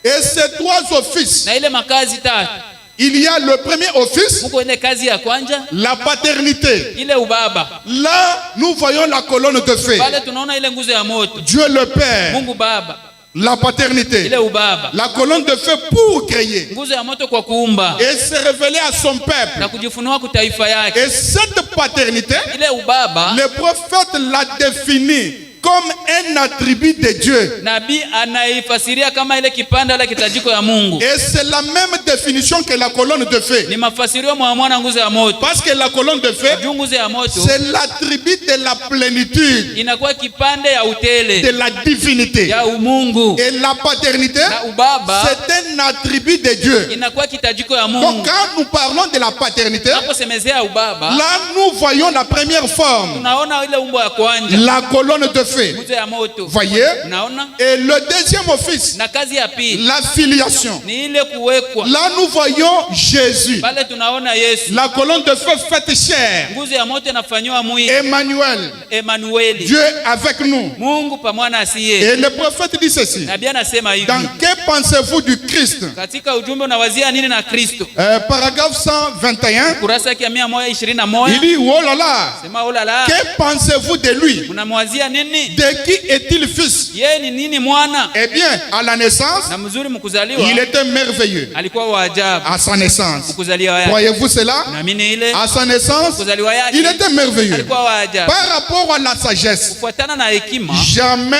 Et ces trois offices, Na ile makazi tatu, il y a le premier office, muko ile kazi ya kwanza, la paternité. ile ubaba. Là, nous voyons la colonne de feu. Pale tunaona ile nguzo ya moto. Dieu le Père, Mungu Baba, la paternité. ile ubaba. La colonne de feu pour créer Nguzo ya moto kwa kuumba et se révéler à son peuple. na kujifunua kwa taifa yake. Et cette paternité, Ile ubaba le prophète l'a définie comme un attribut de Dieu. nabii anaifasiria kama ile kipande la kitajiko ya Mungu. Et c'est la même définition que la colonne de feu. Ni mafasirio mwa mwana nguzo ya moto. Parce que la colonne de feu, Juu nguzo ya moto c'est l'attribut de la plénitude, inakuwa kipande ya de utele la divinité. ya umungu, Et la paternité, na ubaba c'est un attribut de Dieu. inakuwa kitajiko ya Donc Mungu. quand nous parlons de la paternité, Tunaposemezea ubaba, là nous voyons la première forme, tunaona ile umbo ya kwanza, la colonne de feu. nguzo ya moto. Voyez? Unaona? Et le deuxième office, Na kazi ya pili la filiation. ni ile kuwekwa. Là nous voyons Jésus. Pale tunaona Yesu. La colonne de feu faite chair. Nguzo ya moto inafanywa mwili. Emmanuel, Emanueli. Dieu avec nous. Mungu pamoja na asiye. Et le prophète dit ceci. Nabii anasema hivi. Dans que pensez-vous du Christ? Katika ujumbe unawazia nini na Kristo? Paragraphe 121. Kurasa ya 121. Il dit, oh là là, Sema ola la. que pensez-vous de lui? Unamwazia nini? De qui est-il fils? Yeye ni nini mwana? Eh bien, à la naissance, Na mzuri mkuzaliwa. il était merveilleux. Alikuwa wa ajabu. À sa naissance. Mkuzaliwa yake. Voyez-vous cela? Naamini ile. À sa naissance, Mkuzaliwa yake. il était merveilleux. Alikuwa wa ajabu. Par rapport à la sagesse, Kufuatana na hekima, jamais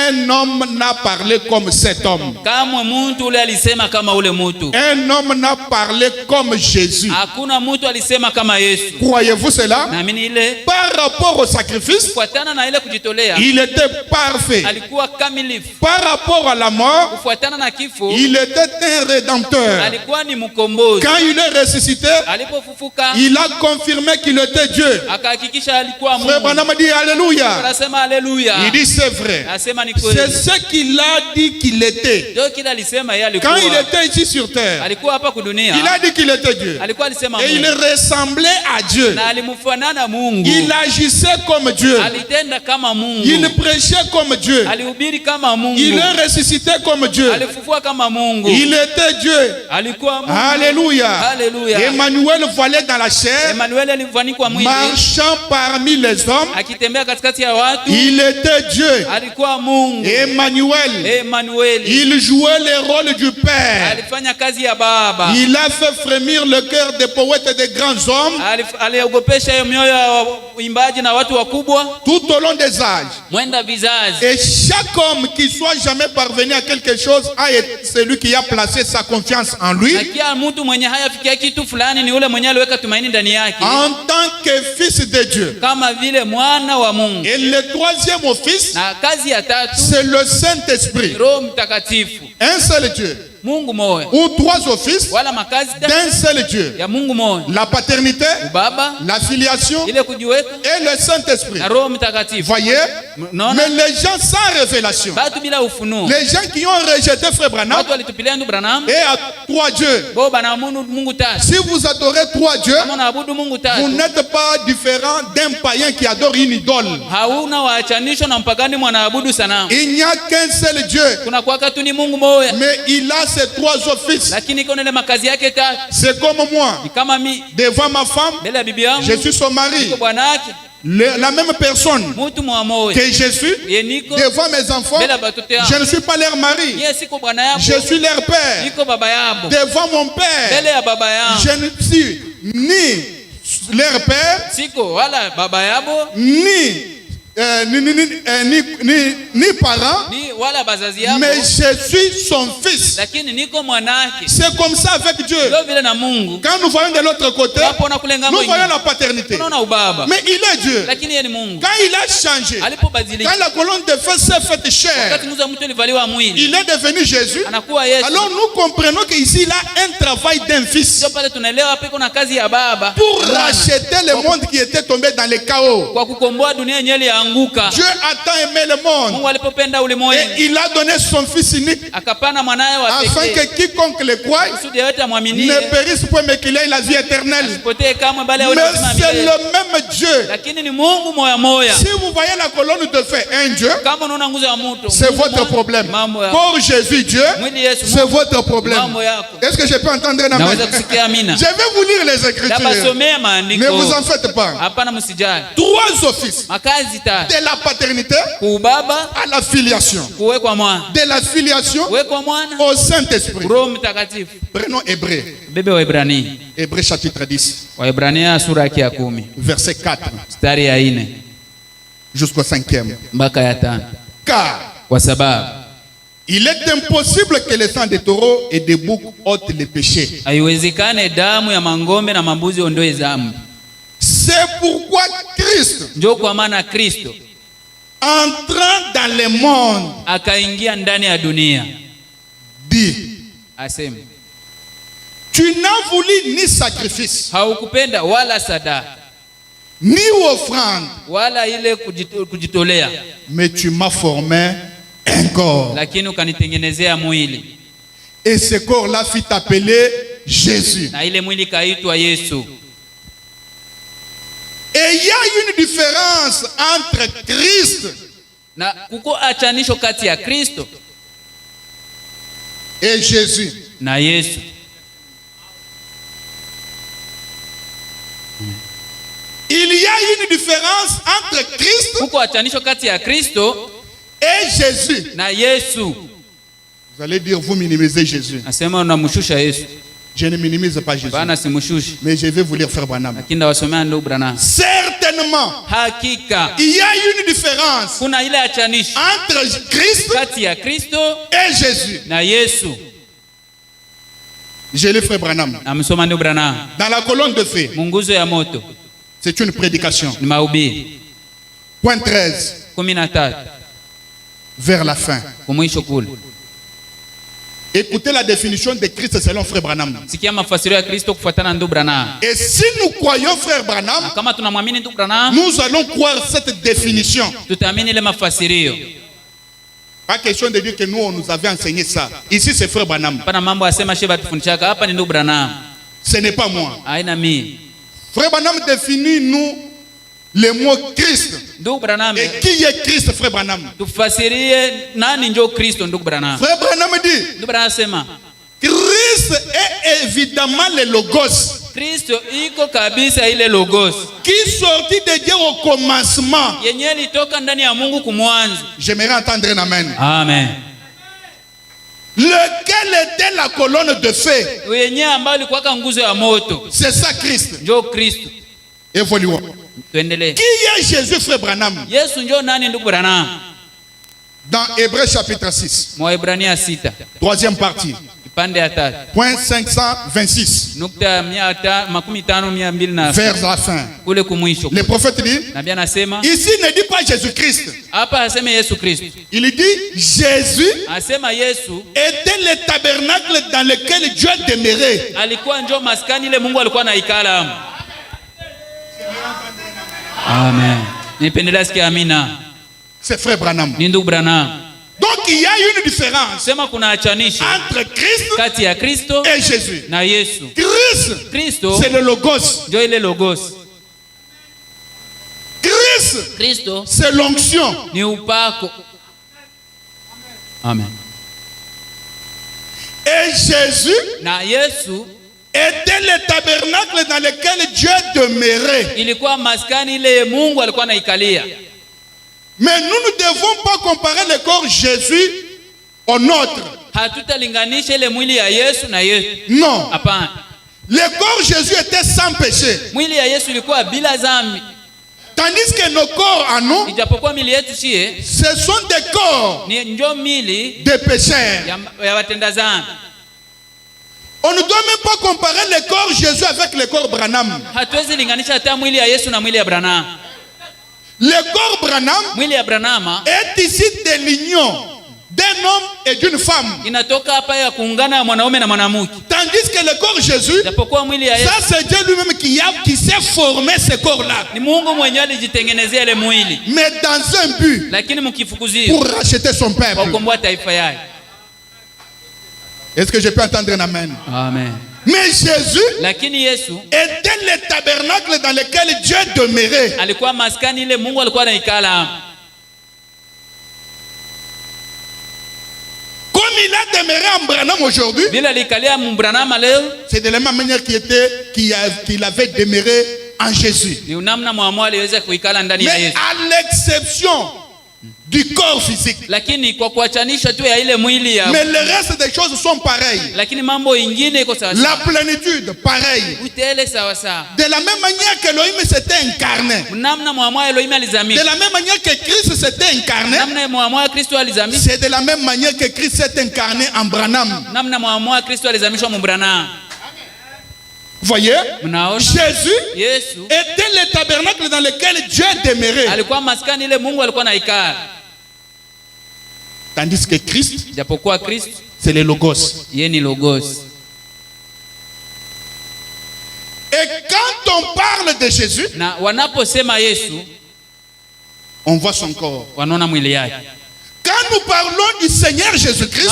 un homme n'a parlé comme cet homme. kamwe mtu ule alisema kama ule mtu. Un homme n'a parlé comme Jésus. Hakuna mtu alisema kama Yesu. Croyez-vous cela? Naamini ile. Par rapport au sacrifice, Kufuatana na ile kujitolea, il il était parfait. alikuwa kamilifu. Par rapport à la mort, Kufuatana na kifo, il était un rédempteur. alikuwa ni mkombozi. Quand il est ressuscité, Alipofufuka, il a confirmé qu'il était Dieu. akahakikisha alikuwa Frère Mungu. Branham dit Alléluia. Anasema haleluya. Il dit c'est vrai. Anasema ni C'est kweli. ce qu'il a dit qu'il était. Ndio kile alisema yeye Quand il alikuwa. était ici sur terre, Alikuwa hapa kudunia. il a dit qu'il était Dieu. Alikuwa alisema Et il Mungu. ressemblait à Dieu. Na alimfanana Mungu. Il agissait comme Dieu. Alitenda kama Mungu. Il prêchait comme Dieu. Alihubiri kama Mungu. Il est ressuscité comme Dieu. Alifufua kama Mungu. Il était Dieu. Alikuwa Mungu. Alléluia. Alléluia. Emmanuel volait dans la chair, Emmanuel alivanikwa mwili. marchant parmi les hommes. Akitembea katikati ya watu. Il était Dieu. Alikuwa Mungu. Emmanuel. Emmanuel. Il jouait le rôle du Père. Alifanya kazi ya baba. Il a fait frémir le cœur des poètes et des grands hommes Aliogopesha mioyo ya waimbaji na watu wakubwa. tout au long des âges. Mwenda vizazi. Et chaque homme qui soit jamais parvenu à quelque chose a été celui qui a placé sa confiance en lui. Na kila mtu mwenye hayafikia kitu fulani ni ule mwenye aliweka tumaini ndani yake. En tant que fils de Dieu. Kama vile mwana wa Mungu. Et le troisième office, Na kazi ya tatu, c'est le Saint-Esprit. Roho Mtakatifu. Un seul Dieu. Mungu moja. Ou trois offices Wala makazi d'un seul Dieu. ya Mungu moja. La paternité, Baba, la filiation ile kujiweka et le Saint-Esprit. na Roho Mtakatifu. Voyez? Non, Mais les gens sans révélation, Batu bila ufunuo. les gens qui ont rejeté Frère Branham Watu walitupilia ndu Branham. et à trois dieux. Bo bana Mungu tatu. Si vous adorez trois dieux, Kama unaabudu Mungu vous tatu, n'êtes pas différent d'un païen qui adore une idole. hauna waachanisho na mpagani mwanaabudu sanamu. Il n'y a qu'un seul Dieu, Kuna kwaka tu ni Mungu moja. mais il a ses trois offices. Lakini iko nile makazi yake tatu. C'est comme moi. Ni kama mi Devant ma femme, mbele ya bibi yangu, je suis son mari. niko bwana yake, La même personne mtu mwa moja. que je suis Ye niko devant mes enfants, mbele ya batoto yangu. je ne suis pas leur mari. Yeye siko bwana yako. Je suis leur père. Niko baba yabo. Devant mon père, Mbele ya baba yangu. je ne suis ni leur père, Siko wala baba yabo, ni parent, ni wala bazazi yabo. mais je suis son fils. Lakini niko mwanake. C'est comme ça avec Dieu. Ndio vile na Mungu. Quand nous voyons de l'autre côté, Hapo na kule ngambo nous voyons ingine. la paternité. Tunaona ubaba. Mais il est Dieu. Lakini yeye ni Mungu. Quand il a changé, Alipobadilika. quand la colonne de feu s'est faite chair, Wakati nguzo ya mtu ilivaliwa mwili. il est devenu Jésus. Anakuwa Yesu. Alors nous comprenons qu'ici il a un travail d'un fils Ndio pale tunaelewa hapo kuna kazi ya baba. pour racheter le monde qui était tombé dans le chaos. Kwa kukomboa dunia yenyewe ilianguka. Dieu a tant aimé le monde Mungu alipopenda ulimwengu, et il a donné son fils unique akapana mwanae wa afin pekee. que quiconque le croie Kusudi yote amwaminie. ne périsse point mais qu'il ait la vie éternelle. Asipotee kamwe bali awe Mais na uzima wa c'est milele. le même Dieu. Lakini ni Mungu moya moya. Si vous voyez la colonne de feu, un Dieu, Kama unaona nguzo ya moto, c'est Mungu votre moja, problème. mambo ya Pour Jésus, Dieu, mwili Yesu, c'est votre problème. mambo yako. Est-ce que je peux entendre un amen? Naweza kusikia amina. Je vais vous lire les Écritures. Dabasomea Ne maandiko. vous en faites pas. Hapana msijali. Trois offices. Makazi tatu. De la paternité Kubaba, à la filiation. kuwekwa mwana. De la filiation Kuwekwa mwana, au Saint-Esprit. Roho Mtakatifu. Prenons Hébreu. Bebe wa Ibrania. Hébreu chapitre 10, Waibrania sura yake ya 10 verset 4 mstari ya 4 jusqu'au 5e. mpaka ya 5. Car Kwa sababu il est impossible que le sang des taureaux et des boucs ôte les péchés. haiwezekane damu ya mangombe na mambuzi ondoe dhambi. C'est pourquoi Christ, Ndio kwa maana Kristo entrant dans le monde, akaingia ndani ya dunia, dit, asema tu n'as voulu ni sacrifice, haukupenda wala sadaka ni offrande, wala ile kujitolea, mais tu m'as formé un corps. lakini ukanitengenezea mwili, Et ce corps-là fit appeler Jésus. na ile mwili kaitwa Yesu. Et il y a une différence entre Christ Na kuko achanisho kati ya Kristo et Jésus. na Yesu. Il y a une différence entre Christ Kuko achanisho kati ya Kristo et Jésus. na Yesu. Vous allez dire, vous minimisez Jésus. Nasema unamshusha Yesu. Je ne minimise pas Jésus. Bana simshushi. Mais je vais vous lire Frère Branham. Lakini wasomea ndio Branham. Certainement, Hakika il y a une différence kuna ile achanisho entre Christ kati ya Kristo et Jésus. na Yesu. Je lis Frère Branham. Amsoma ndio Branham. Dans la colonne de feu, Munguzo ya moto c'est une prédication. ni mahubiri. Point 13. 13 vers la fin. kumwisho kule. Écoutez la définition de Christ selon Frère Branham. Sikia mafasirio ya Kristo kufuatana na ndugu Branham. Et si nous croyons Frère Branham, Kama tunamwamini ndugu Branham, nous allons croire cette définition. tutaamini ile mafasirio. Pas question de dire que nous on nous avait enseigné ça. Ici c'est Frère Branham. Hapana mambo asema sheba tufundishaka hapa ni ndugu Branham. Ce n'est pas moi. Haina mimi. Frère Branham définit nous le mot Christ. Ndugu Branham. Et qui est Christ, Frère Branham? Tufasirie nani njo Kristo ndugu Branham. Frère Branham dit, Ndugu Branham sema Christ est évidemment le logos. Kristo iko kabisa ile logos. Qui sortit de Dieu au commencement. Yenye litoka ndani ya Mungu kumwanzo. J'aimerais entendre un amen. Amen. Lequel était la colonne de feu? Yenye ambayo ilikuwa nguzo ya moto. C'est ça Christ. Njo Kristo. Évoluons. Tuendelee. Qui est Jésus, Frère Branham? Yesu njo nani ndugu Branham? Dans Hébreux chapitre 6. Waebrania 6. Troisième partie. Kipande ya 3. Point 526. Nukta 552 vers la fin. kule kumwisho. Le prophète dit, Nabii anasema ici ne dit pas Jésus-Christ. hapa aseme Yesu Kristo. Il dit Jésus Asema Yesu était le tabernacle dans lequel Dieu demeurait. alikuwa njo maskani ile Mungu alikuwa anaikala hapo. Amen. Nipendelea sikia amina. C'est Frère Branham. Ni ndugu Branham. Donc il y a une différence Sema kuna achanisho entre Christ kati ya Kristo et Jésus. na Yesu. Kristo c'est le logos. ndio ile logos. Kristo c'est l'onction. Ni upako. Amen. Et Jésus na Yesu était le tabernacle dans lequel Dieu demeurait. Ilikuwa maskani ile Mungu alikuwa anaikalia. Mais nous ne devons pas comparer le corps Jésus au nôtre. Hatutalinganisha ile mwili ya Yesu na Yesu. Non. Hapana. Le corps Jésus était sans péché. Mwili ya Yesu ilikuwa bila dhambi. Tandis que nos corps à nous, ijapokuwa mili yetu sie, ce sont des corps ni njo mili de pécheurs. ya watenda dhambi. On ne doit même pas comparer le corps Jésus avec le corps Branham. Hatuwezi linganisha hata mwili ya Yesu na mwili ya Branham. Le corps Branham mwili ya Branham est ici de l'union d'un homme et d'une femme. Inatoka hapa ya kuungana mwanaume na mwanamke. Tandis que le corps Jésus, japokuwa mwili ya Yesu, ça c'est Dieu lui-même qui s'est formé ce corps-là. Ni Mungu mwenyewe alijitengenezea ile mwili. Mais dans un but, lakini mkifukuzia pour racheter son peuple. Kwa kukomboa taifa yake. Est-ce que je peux entendre un amen? Amen. Mais Jésus lakini Yesu était le tabernacle dans lequel Dieu demeurait. Alikuwa maskani ile Mungu alikuwa anaikala. Comme il a demeuré en Branham aujourd'hui, c'est de la même manière qu'il avait demeuré en Jésus. Mais à l'exception du corps physique. Mais le reste des choses sont pareilles. La plénitude, pareil. De la même manière que Elohim s'était incarné. De la même manière que Christ s'était incarné. C'est de la même manière que Christ s'est incarné en Branham. Voyez, Jésus était le tabernacle dans lequel Dieu demeurait. Tandis que Christ, c'est le logos. Et quand on parle de Jésus, on voit son corps. Quand nous parlons du Seigneur Jésus-Christ,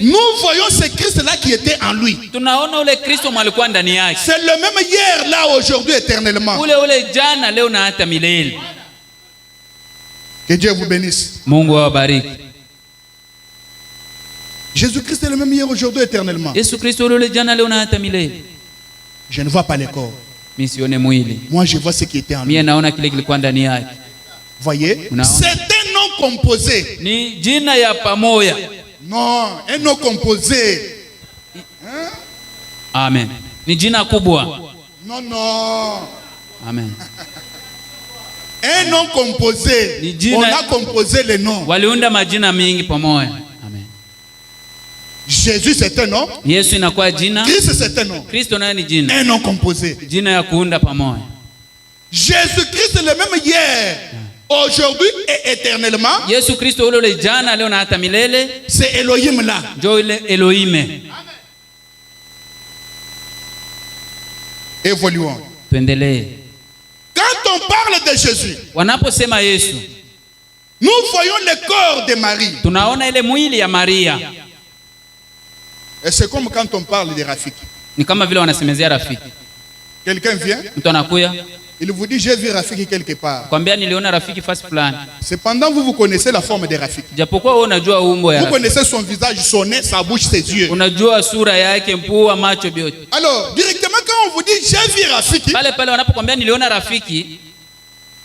nous voyons ce Christ-là qui était en lui. C'est le même hier, là, aujourd'hui, éternellement. Que Dieu vous bénisse. Jésus-Christ est le même hier, aujourd'hui, éternellement. Je ne vois pas le corps. Moi, je vois ce qui était en lui. Voyez, c'est un nom composé. Non, un nom composé. Hein? Amen. Non, non. Amen. Un nom composé. On a composé les noms. Amen. Jésus c'est un nom. Christ c'est un nom. Un nom composé. Jésus-Christ est le même hier, aujourd'hui et éternellement, Yesu Kristo ule jana leo na hata milele, c'est Elohim là. ndio ile Elohim. Évoluons. Tuendelee. Quand on parle de Jésus, Wanaposema Yesu, nous voyons le corps de Marie. tunaona ile mwili ya Maria. Et c'est comme quand on parle de Rafiki. Ni kama vile wanasemezea rafiki. Quelqu'un vient, Mtu anakuya il vous dit j'ai vu Rafiki quelque part. kwambia niliona rafiki fasi fulani. Cependant, vous connaissez la forme de Rafiki. Japokuwa wewe unajua umbo ya Vous rafiki. connaissez son visage, son nez, sa bouche, ses yeux. Unajua sura yake, mpua, macho vyote. Alors, directement quand on vous dit j'ai vu Rafiki, Pale pale wanapokuambia niliona rafiki,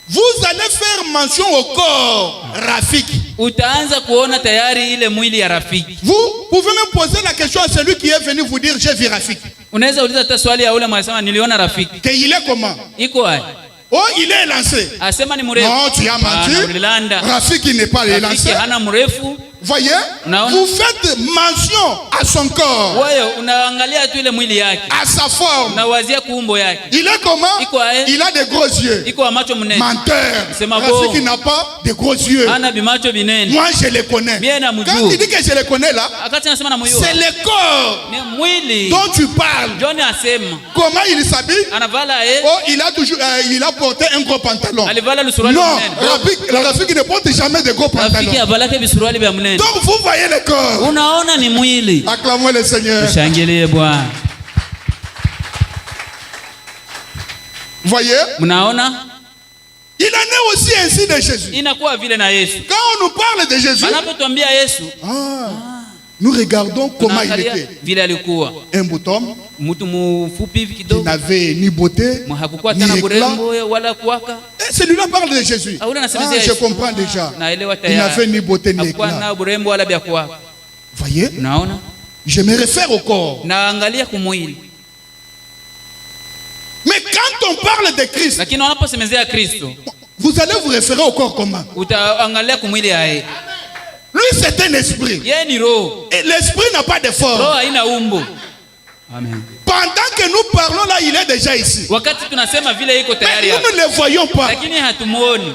vous allez faire mention au corps Rafiki. utaanza kuona tayari ile mwili ya rafiki. Vous pouvez même poser la question à celui qui est venu vous dire j'ai vu Rafiki. Unaweza uliza hata swali ya ule mwasema niliona rafiki. Que il est comment? Iko hai. Oh, il est lancé. Asema ni mrefu. Non, tu as menti. Rafiki n'est pas Rafiki lancé. hana mrefu. Voyez, Unaona? vous faites mention à son corps, Wewe unaangalia tu ile mwili yake. à sa forme. Unawazia kuumbo yake. Il est comment? Iko hai. Il a des gros yeux. Iko macho mnene. Menteur. C'est ma beau. Rafiki n'a pas de gros yeux. Hana bimacho binene. Moi, je les connais. Bien na Quand mjua. il dit que je les connais là, Akati anasema na moyo. c'est le corps Ni mwili. dont tu parles. John asema. Comment il s'habille? Anavala Oh, il a porté un gros pantalon. Alivala lusuruali Non, mnene. Rafiki ne porte jamais de gros pantalons. Rafiki avalake bisuruali vya mnene. Donc vous voyez le corps. Unaona ni mwili. Acclamons le Seigneur. Shangilie Bwana. Voyez? Mnaona? Il en est aussi ainsi de Jésus. Inakuwa vile na Yesu. Quand on nous parle de Jésus, Anapotuambia Yesu, nous regardons comment il tunaangalia était. vile alikuwa. Un bouton Mtu mfupi hivi qui kidogo. n'avait ni beauté, Hakukuwa ni tena éclat. burembo wala kuwaka. Et celui-là parle de Jésus. Ule anasemezea Je Yesu. comprends déjà. Naelewa Il n'avait tayari. ni beauté ni Hakukuwa éclat. na burembo wala vya kuwaka. Voyez? Unaona? Je me réfère au corps. Naangalia kumwili. Mais quand on parle de Christ, Lakini wanaposemezea Kristo, vous allez vous référer au corps comment? utaangalia kumwili yake. Lui, c'est un esprit. Yeye ni roho. Et l'esprit n'a pas de Roho forme. haina umbo. Amen. Pendant que nous parlons là, il est déjà ici. Wakati tunasema vile iko Mais tayari nous hapa. ne le voyons pas. Lakini hatumuoni.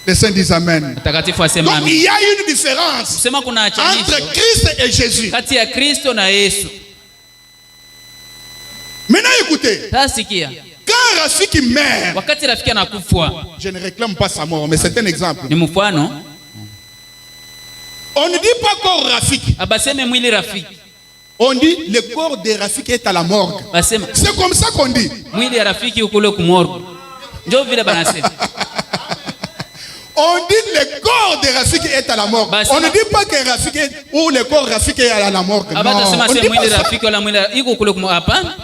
Les saints disent Amen. Mtakatifu asema Donc amen. il y a une différence Kusema kuna entre achanisho Christ et Jésus. kati ya Kristo na Yesu. Maintenant écoutez, Sasa sikia. quand Rafiki meurt, Wakati rafiki anakufa, je ne réclame pas sa mort, mais c'est un exemple. ni mfano, On ne dit pas corps Rafiki, abaseme mwili rafiki. on dit le corps de Rafiki est à la morgue. Basema C'est comme ça qu'on dit. mwili ya rafiki ukule kumorgo. Ndio vile banasema. On dit le corps de Rafiki est à la morgue. Bah, On ne dit pas que Rafiki ou le corps Rafiki est à la morgue. Non, Abatasema on se dit mwili pas ça. rafiki wala mwili iko kule kumorgo. Hapana.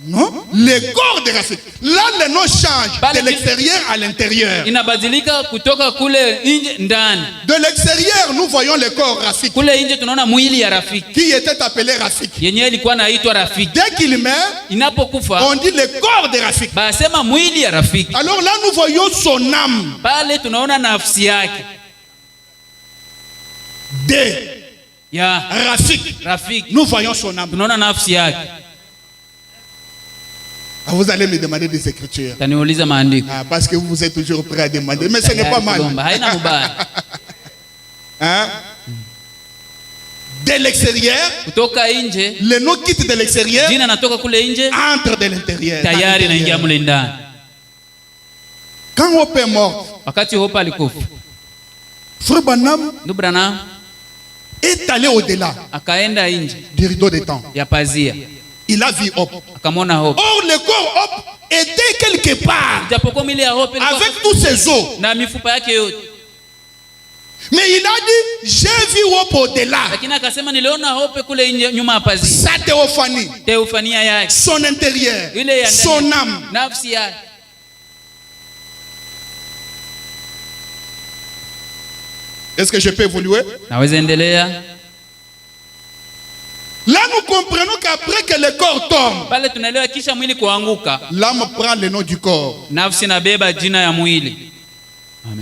Non, le corps de Rafiki. Là, le nom change Bah, de le- l'extérieur à l'intérieur. Inabadilika kutoka kule nje ndani. De l'extérieur, nous voyons le corps Rafiki, Kule nje tunaona mwili ya rafiki. qui était appelé Rafiki. Yenyewe ilikuwa naitwa rafiki. Dès qu'il meurt, Inapokufa, on dit le corps de Rafiki. basema mwili ya rafiki. Alors là, nous voyons son âme Pale tunaona nafsi yake de ya Rafiki. rafiki. Nous voyons son âme. Tunaona nafsi yake. Ah, vous allez me demander des écritures. Taniuliza maandiko. Ah, parce que vous êtes toujours prêt à demander. Mais ce n'est pas mal. Kugomba, haina mubaya. Hein? De l'extérieur, Kutoka nje, le nom quitte de l'extérieur, jina natoka kule nje, entre de l'intérieur. tayari naingia mule ndani. Quand Hope est mort, Wakati Hopa alikufa, Frère Branham ndugu Branham est allé au-delà akaenda nje du rideau de temps. ya pazia, Il a vu Hope. akamwona Hopa. Or, le corps Hope était quelque part Japokuwa mwili ya Hopa ilikuwa avec tous ses os. na mifupa yake yote, Mais il a dit, j'ai vu Hope au-delà. lakini akasema niliona Hopa kule nje nyuma ya pazia. Sa théophanie, Teofania yake, son intérieur, ile ya son ndani, âme. nafsi yake. Est-ce que je peux évoluer? Naweza endelea. Là, nous comprenons qu'après que le corps tombe, Pale tunaelewa kisha mwili kuanguka, l'âme prend le nom du corps. nafsi nabeba jina ya mwili.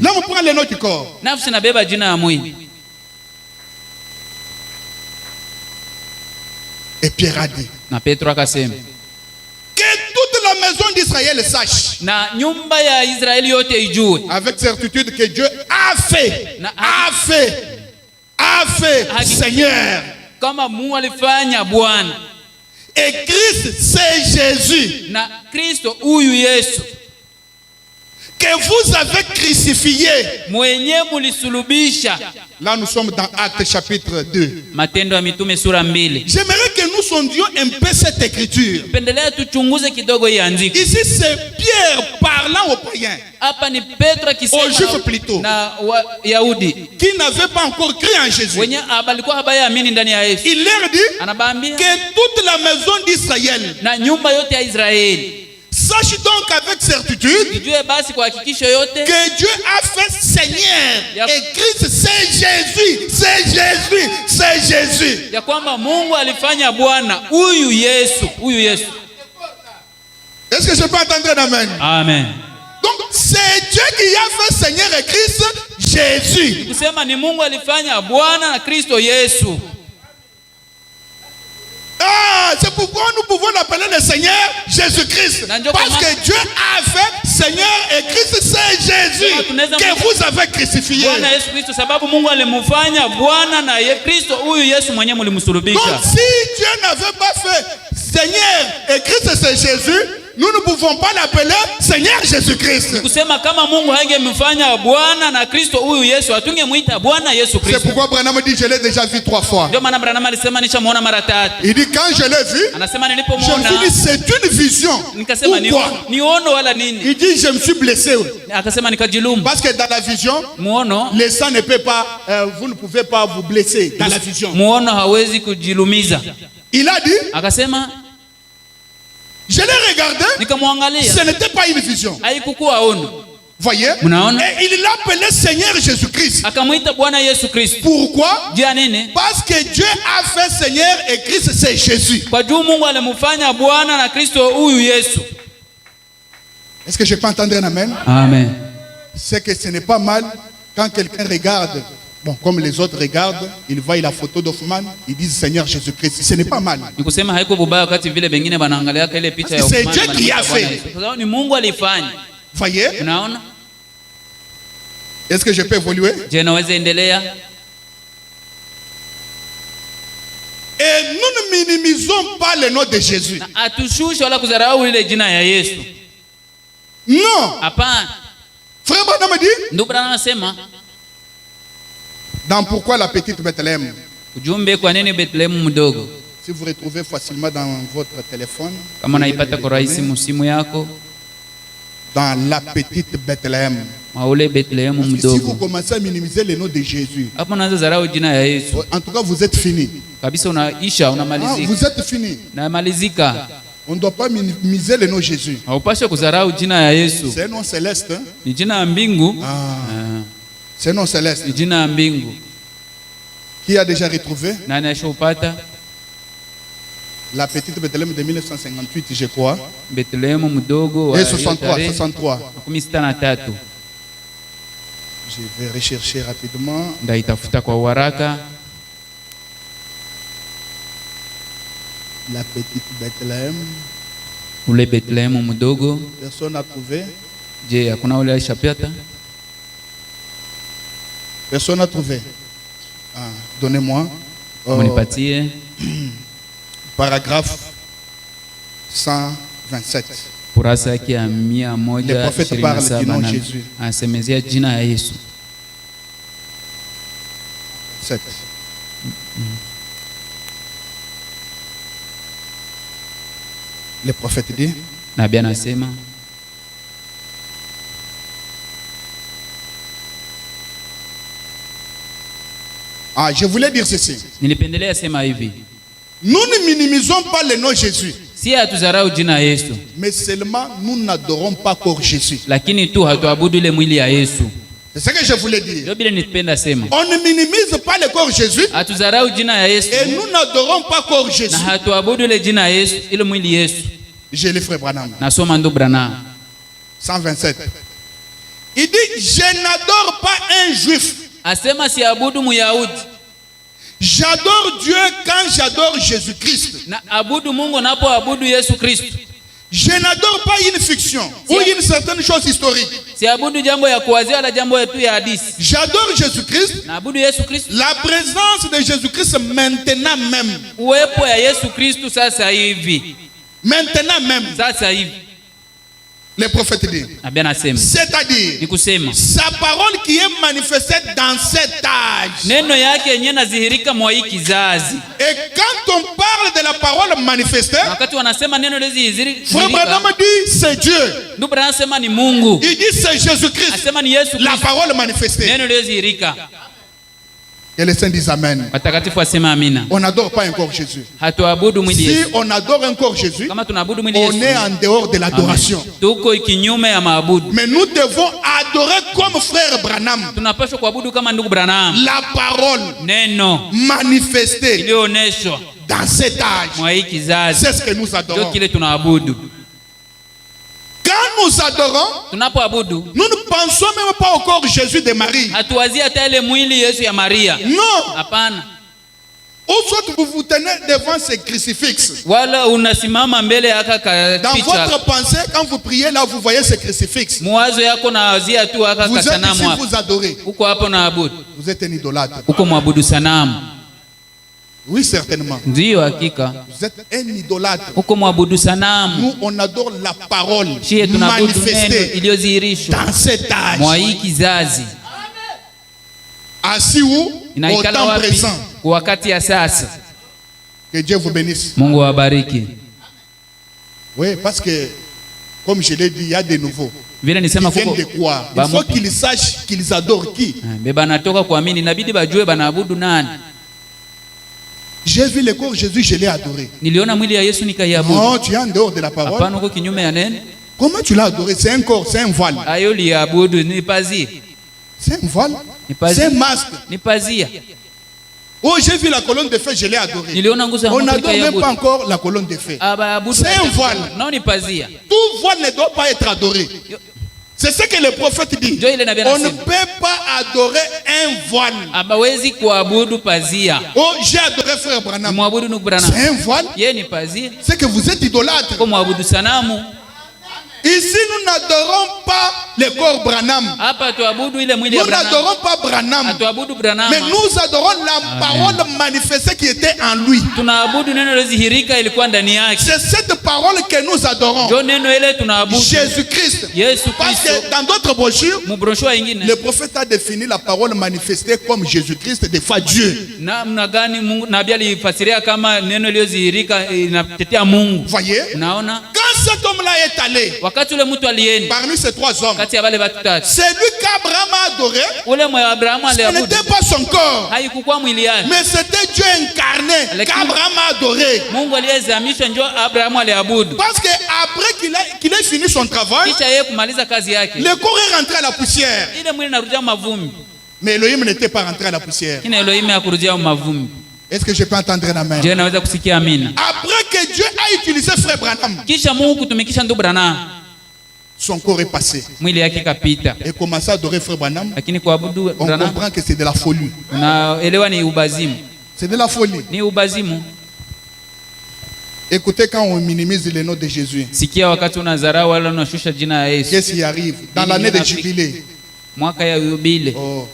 L'âme prend le nom du corps. Nafsi nabeba jina ya mwili. Et Pierre a dit Na Petro akasema que toute la maison d'Israël sache na nyumba ya Israeli yote ijue avec certitude que Dieu a fait Seigneur. kama Mungu alifanya Bwana. Et Christ c'est Jésus. Na Kristo huyu Yesu que vous avez crucifié. mwenye mulisulubisha. Là nous sommes dans Actes chapitre 2. Matendo ya Mitume sura 2. J'aimerais que nous sondions un peu cette écriture. Pendelea tuchunguze kidogo hii andiko. Ici c'est Pierre parlant aux païens. Hapa ni Petro akisema aux Juifs plutôt. Na Wayahudi qui n'avaient pas encore cru en Jésus. wenye balikuwa habayaamini ndani ya Yesu. Il leur dit Anabaambia que toute la maison d'Israël na nyumba yote ya Israeli sache donc avec certitude ijue basi kwa hakikisho yote que Dieu a fait Seigneur et Christ c'est Jésus. Ya kwamba Mungu alifanya Bwana huyu Yesu. Est-ce que je peux entendre un amen? Amen. Donc c'est Dieu qui a fait Seigneur et Christ Jésus. Kusema ni Mungu alifanya Bwana na Kristo Yesu. C'est pourquoi nous pouvons l'appeler le Seigneur Jésus-Christ. Parce que Dieu a fait Seigneur et Christ c'est Jésus que vous avez crucifié. Bwana Yesu Kristo sababu Mungu alimufanya Bwana na Kristo huyu Yesu mwenyewe mlimsulubisha. Donc si Dieu n'avait pas fait Seigneur et Christ c'est Jésus, nous ne pouvons pas l'appeler Seigneur Jésus-Christ. Kusema kama Mungu hangemfanya Bwana na Kristo huyu Yesu hatungemuita Bwana Yesu Kristo. C'est pourquoi Branham dit je l'ai déjà vu 3 fois. Ndio maana Branham alisema nishamuona mara 3. Il dit quand je l'ai vu, anasema nilipomuona je me suis dit c'est une vision. Nikasema ni ono wala nini? Il dit je me suis blessé. Akasema nikajiluma. Parce que dans la vision, muono le sang ne peut pas vous ne pouvez pas vous blesser dans la vision. Muono hawezi kujilumiza. Il a dit akasema je l'ai regardé, ce n'était pas une vision. Voyez? Et il l'appelait Seigneur Jésus-Christ. Pourquoi? Parce que Dieu a fait Seigneur et Christ c'est Jésus. Est-ce que je peux entendre un amen? Amen. C'est que ce n'est pas mal quand quelqu'un regarde. Bon, comme les autres regardent, ils voient la photo d'Hoffman, ils disent Seigneur Jésus-Christ. Ce n'est pas mal. C'est Dieu qui a fait. Voyez? Est-ce que je peux évoluer? Et nous ne minimisons pas le nom de Jésus. Non. Frère Branham dit dans Pourquoi la petite Bethléem? Si vous retrouvez facilement dans votre téléphone, dans la petite Bethléem. Si vous commencez à minimiser le nom de Jésus, en tout cas vous êtes fini. Vous êtes fini. On ne doit pas minimiser le nom de Jésus. C'est un nom céleste. C'est un nom céleste. Qui a déjà retrouvé? La petite Bethléem de 1958, je crois. Et 63. Je vais rechercher rapidement. La petite Bethléem. Personne n'a trouvé. Personne n'a trouvé. Donnez-moi. Paragraphe 127. Le prophète parle du nom de Jésus. 7. Le prophète dit je voulais dire ceci. Nous ne minimisons pas le nom de Jésus. Mais seulement nous n'adorons pas corps Jésus. C'est ce que je voulais dire. On ne minimise pas le corps Jésus. Et nous n'adorons pas corps Jésus. J'ai le frère Branham. 127. Il dit je n'adore pas un juif. J'adore Dieu quand j'adore Jésus-Christ. Je n'adore pas une fiction ou une certaine chose historique. Siabudu jambo ya kuwazia wala jambo tu ya hadithi. J'adore Jésus-Christ. Naabudu Yesu Kristo. La présence de Jésus-Christ maintenant même. Uwepo ya Yesu Kristo sasa hivi. Maintenant même. Sasa hivi. Le prophète dit. C'est-à-dire sa parole qui est manifestée dans cet âge. Neno yake yenyewe nazihirika mwa hiki kizazi. Et quand on parle de la parole manifestée, wakati wanasema neno lizihirika, Frère Branham dit c'est Dieu. Ndugu Branham anasema ni Mungu. Il dit c'est Jésus-Christ. Anasema ni Yesu Kristo. La parole manifestée. Neno lizihirika. Et les saints disent Amen. On n'adore pas encore Jésus. Si on adore encore Jésus, on est en dehors de l'adoration. Mais nous devons adorer comme frère Branham. La parole manifestée dans cet âge. C'est ce que nous adorons. Quand nous adorons, nous ne pensons même pas encore Jésus de Marie. Non. Ou soit vous vous tenez devant ces crucifixes. Dans votre pensée, quand vous priez là, vous voyez ces crucifixes. Vous êtes ici, vous adorez. Vous êtes un idolâtre. Oui, certainement. Vous êtes un idolâtre. Nous, on adore la parole manifestée dans cet âge. Assis où? Au temps présent. Que Dieu vous bénisse. Oui, parce que, comme je l'ai dit, il y a des nouveaux. Ils viennent de croire. Il faut qu'ils sachent qu'ils adorent qui. J'ai vu le corps de Jésus, je l'ai adoré. Non, tu es en dehors de la parole. Comment tu l'as adoré? C'est un corps, c'est un voile. C'est un voile. C'est un masque. Oh, j'ai vu la colonne de feu, je l'ai adoré. On n'adore même pas encore la colonne de feu. C'est un voile. Tout voile ne doit pas être adoré. C'est ce que le prophète dit. On ne peut pas adorer un voile. Oh, j'ai adoré frère Branham. C'est un voile. C'est que vous êtes idolâtre. Ici, nous n'adorons pas le corps Branham. Nous n'adorons pas Branham. Mais nous adorons la parole manifestée qui était en lui. C'est cette parole que nous adorons. Jésus-Christ. Parce que dans d'autres brochures, le prophète a défini la parole manifestée comme Jésus-Christ, des fois Dieu. Voyez? Quand cet homme-là est allé parmi ces trois hommes, c'est lui qu'Abraham a adoré. Ce n'était pas son corps, mais c'était Dieu incarné qu'Abraham a adoré. Parce qu'après qu'il ait fini son travail, le corps est rentré à la poussière. Mais Elohim n'était pas rentré à la poussière. Est-ce que je peux entendre un amen? Après que Dieu a utilisé frère Branham, son corps est passé. Et commencer à adorer frère Branham, on comprend que c'est de la folie. C'est de la folie. Écoutez, quand on minimise le nom de Jésus, qu'est-ce qui arrive? Dans l'année de jubilé, oh,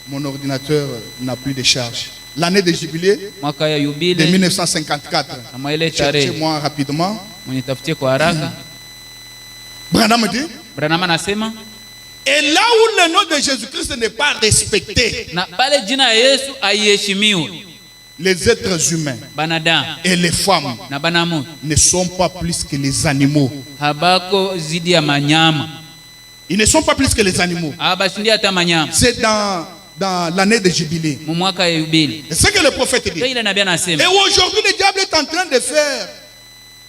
mon ordinateur n'a plus de charge. L'année de jubilé de 1954. Cherchez-moi rapidement. Branham dit. Et là où le nom de Jésus-Christ n'est pas respecté, les êtres humains et les femmes ne sont pas plus que les animaux. Ils ne sont pas plus que les animaux. C'est dans l'année de jubilé. C'est ce que le prophète dit. Et aujourd'hui, le diable est en train de faire,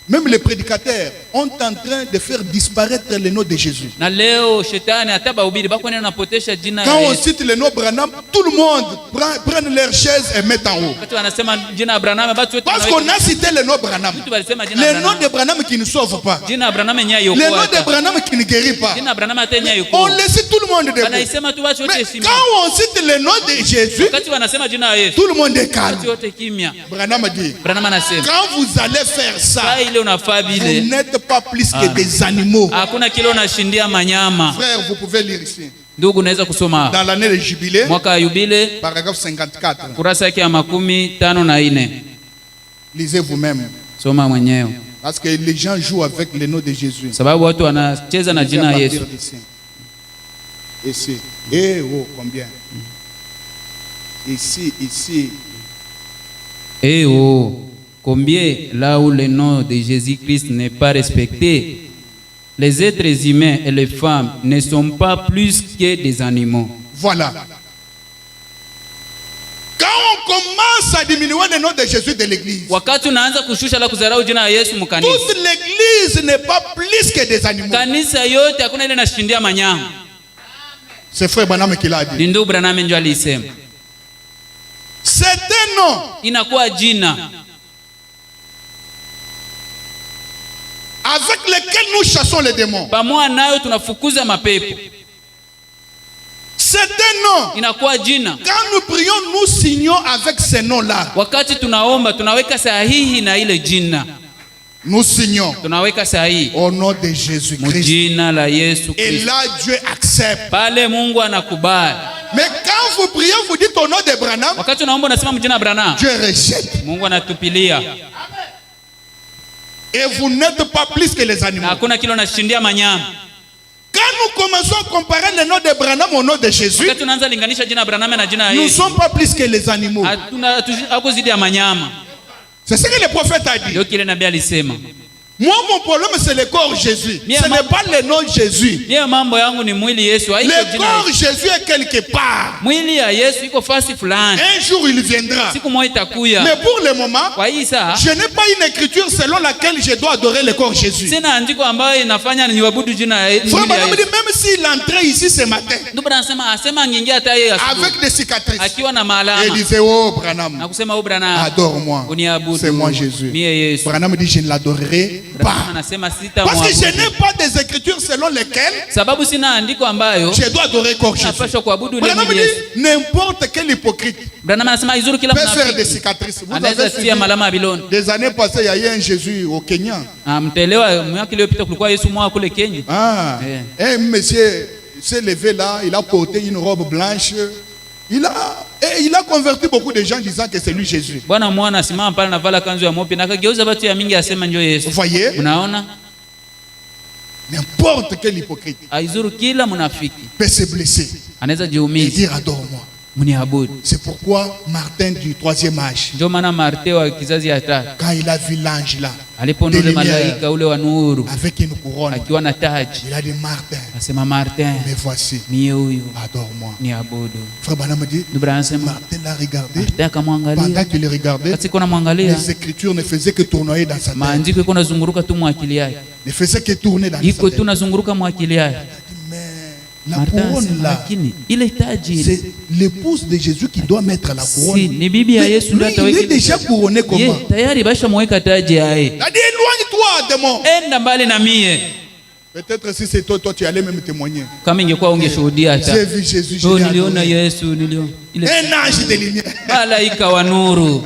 même les prédicateurs ont en train de faire disparaître le nom de Jésus. Quand on cite le nom Branham, tout le monde prend leur chaise et met en haut. Parce qu'on a cité le nom Branham. Le nom de Branham qui ne sauve pas. Le nom de Branham qui ne guérit pas. On laisse tout le monde debout. Mais quand on cite le nom de Jésus, tout le monde est calme. Branham dit, quand vous allez faire ça, unafaa Vous vile, n'êtes pas plus que des animaux. hakuna kile unashindia manyama. Frère, vous pouvez lire ici. Ndugu, unaweza kusoma Dans l'année de jubilé, mwaka wa yubile, paragraphe 54. kurasa yake ya 54. Lisez vous-même. Soma mwenyewe, Parce que les gens jouent avec le nom de Jésus. sababu watu wanacheza na jina la Yesu. Ici. Et oh, combien? Ici. Eh oh, combien là où le nom de Jésus-Christ n'est pas respecté, les êtres humains et les femmes ne sont pas plus que des animaux. Voilà. Quand on commence à diminuer le nom de Jésus de l'église, Wakati unaanza kushusha la kudharau jina la Yesu mkanisa, toute l'église n'est pas plus que des animaux. kanisa yote hakuna ile inashindia manyama. C'est frère Branham qui l'a dit. Ni ndugu Branham ndio alisema. C'est un nom. Inakuwa jina avec lequel nous chassons les démons. pamoja nayo tunafukuza mapepo. C'est un nom. Inakuwa jina. Quand nous prions, nous signons avec ce nom-là. Wakati tunaomba tunaweka sahihi na ile jina. Nous signons Tunaweka sahihi au nom de Jésus-Christ. jina la Yesu Et Kristo. là, Dieu accepte. Pale Mungu anakubali. Mais quand vous priez, vous dites au nom de Branham, Wakati unaomba unasema mjina Branham, Dieu rejette. Mungu anatupilia. Et vous n'êtes pas plus que les Na animaux. hakuna kile unashindia manyama. Quand nous commençons à comparer le nom de Branham au nom de Jésus, Wakati unaanza linganisha jina Branham na jina la nous ne Yesu, sommes pas plus que les animaux. hakuzidi ya manyama. C'est ce que le prophète a dit. Ndio kile nabii alisema. Moi, mon problème, c'est le corps Jésus. Ce n'est pas le nom Jésus. Niye mambo yangu ni mwili Yesu, haiko Le jina. corps Jésus est quelque part. Mwili ya Yesu iko fasi fulani. Un jour, il viendra. Siku moja itakuya. Mais pour le moment, Kwa hii saa je n'ai pas une écriture selon laquelle je dois adorer le corps Jésus. sina andiko ambayo inafanya niabudu jina ya Frère mwili ya Branham dit, Yesu. même s'il entrait ici ce matin, Ndugu anasema angeingia hata yeye asubuhi avec des cicatrices, akiwa na et il maalama disait, oh Branham, na kusema Branham, adore-moi. uniabudu. C'est moi Jésus. Mie Yesu. Branham dit, je ne l'adorerai Branham pas. anasema Parce que je sitamwabudu. n'ai pas des écritures selon lesquelles Sababu sina andiko ambayo je dois adorer le corps Jésus. napaswa kuabudu ile Branham mwili Yesu. dit, n'importe quel hypocrite Branham anasema izuru kila peut faire des mnafiki cicatrices. Vous anaweza avez tia suivi malama ya biloni. des années passées, il y a eu un Jésus au Kenya. Mtaelewa mwaka iliyopita kulikuwa Yesu mwa kule Kenya. Un monsieur s'est levé là, il a porté une robe blanche. Il a converti beaucoup de gens disant que c'est lui Jésus. Bwana mwana asimama pale na vala kanzu ya mopi na akageuza watu ya mingi asema njoo Yesu. Vous voyez? Unaona? N'importe quel hypocrite Aizuru kila mnafiki peut se blesser anaweza et jiumiza dire adore-moi. mniabudu. C'est pourquoi Martin du 3e âge, Ndio maana Marteo wa kizazi ya tatu quand il a vu l'ange là, alipoona ule Des lumières. malaika ule wa nuru avec une couronne, akiwa na taji, il a dit Martin, asema Martin, me voici, mie huyu adore-moi. niabudu. Frère Branham dit, Ndio anasema Martin l'a regardé. Martin akamwangalia, Pendant qu'il le regardait, wakati kuna mwangalia les écritures ne faisaient que tournoyer dans sa tête. maandiko iko nazunguruka tu mwakili yake, Ne faisaient que tourner dans sa iko tête. tu nazunguruka mwakili yake. Mais la Martin couronne asema là, lakini ile taji ile c'est l'épouse de Jésus qui doit mettre la si couronne. ni bibi ya Mais Yesu ndio lui, il ataweka est ile déjà taji. couronné comment? Ye, tayari basha mweka taji yae. Il a dit éloigne-toi, démon. Enda mbali na mie. Peut-être si c'est toi, tu allais même témoigner. Kama ingekuwa ungeshuhudia hata. J'ai vu Jésus, je Oh, l'ai niliona adoré. Yesu, niliona ile Un ange de lumière. malaika wa nuru.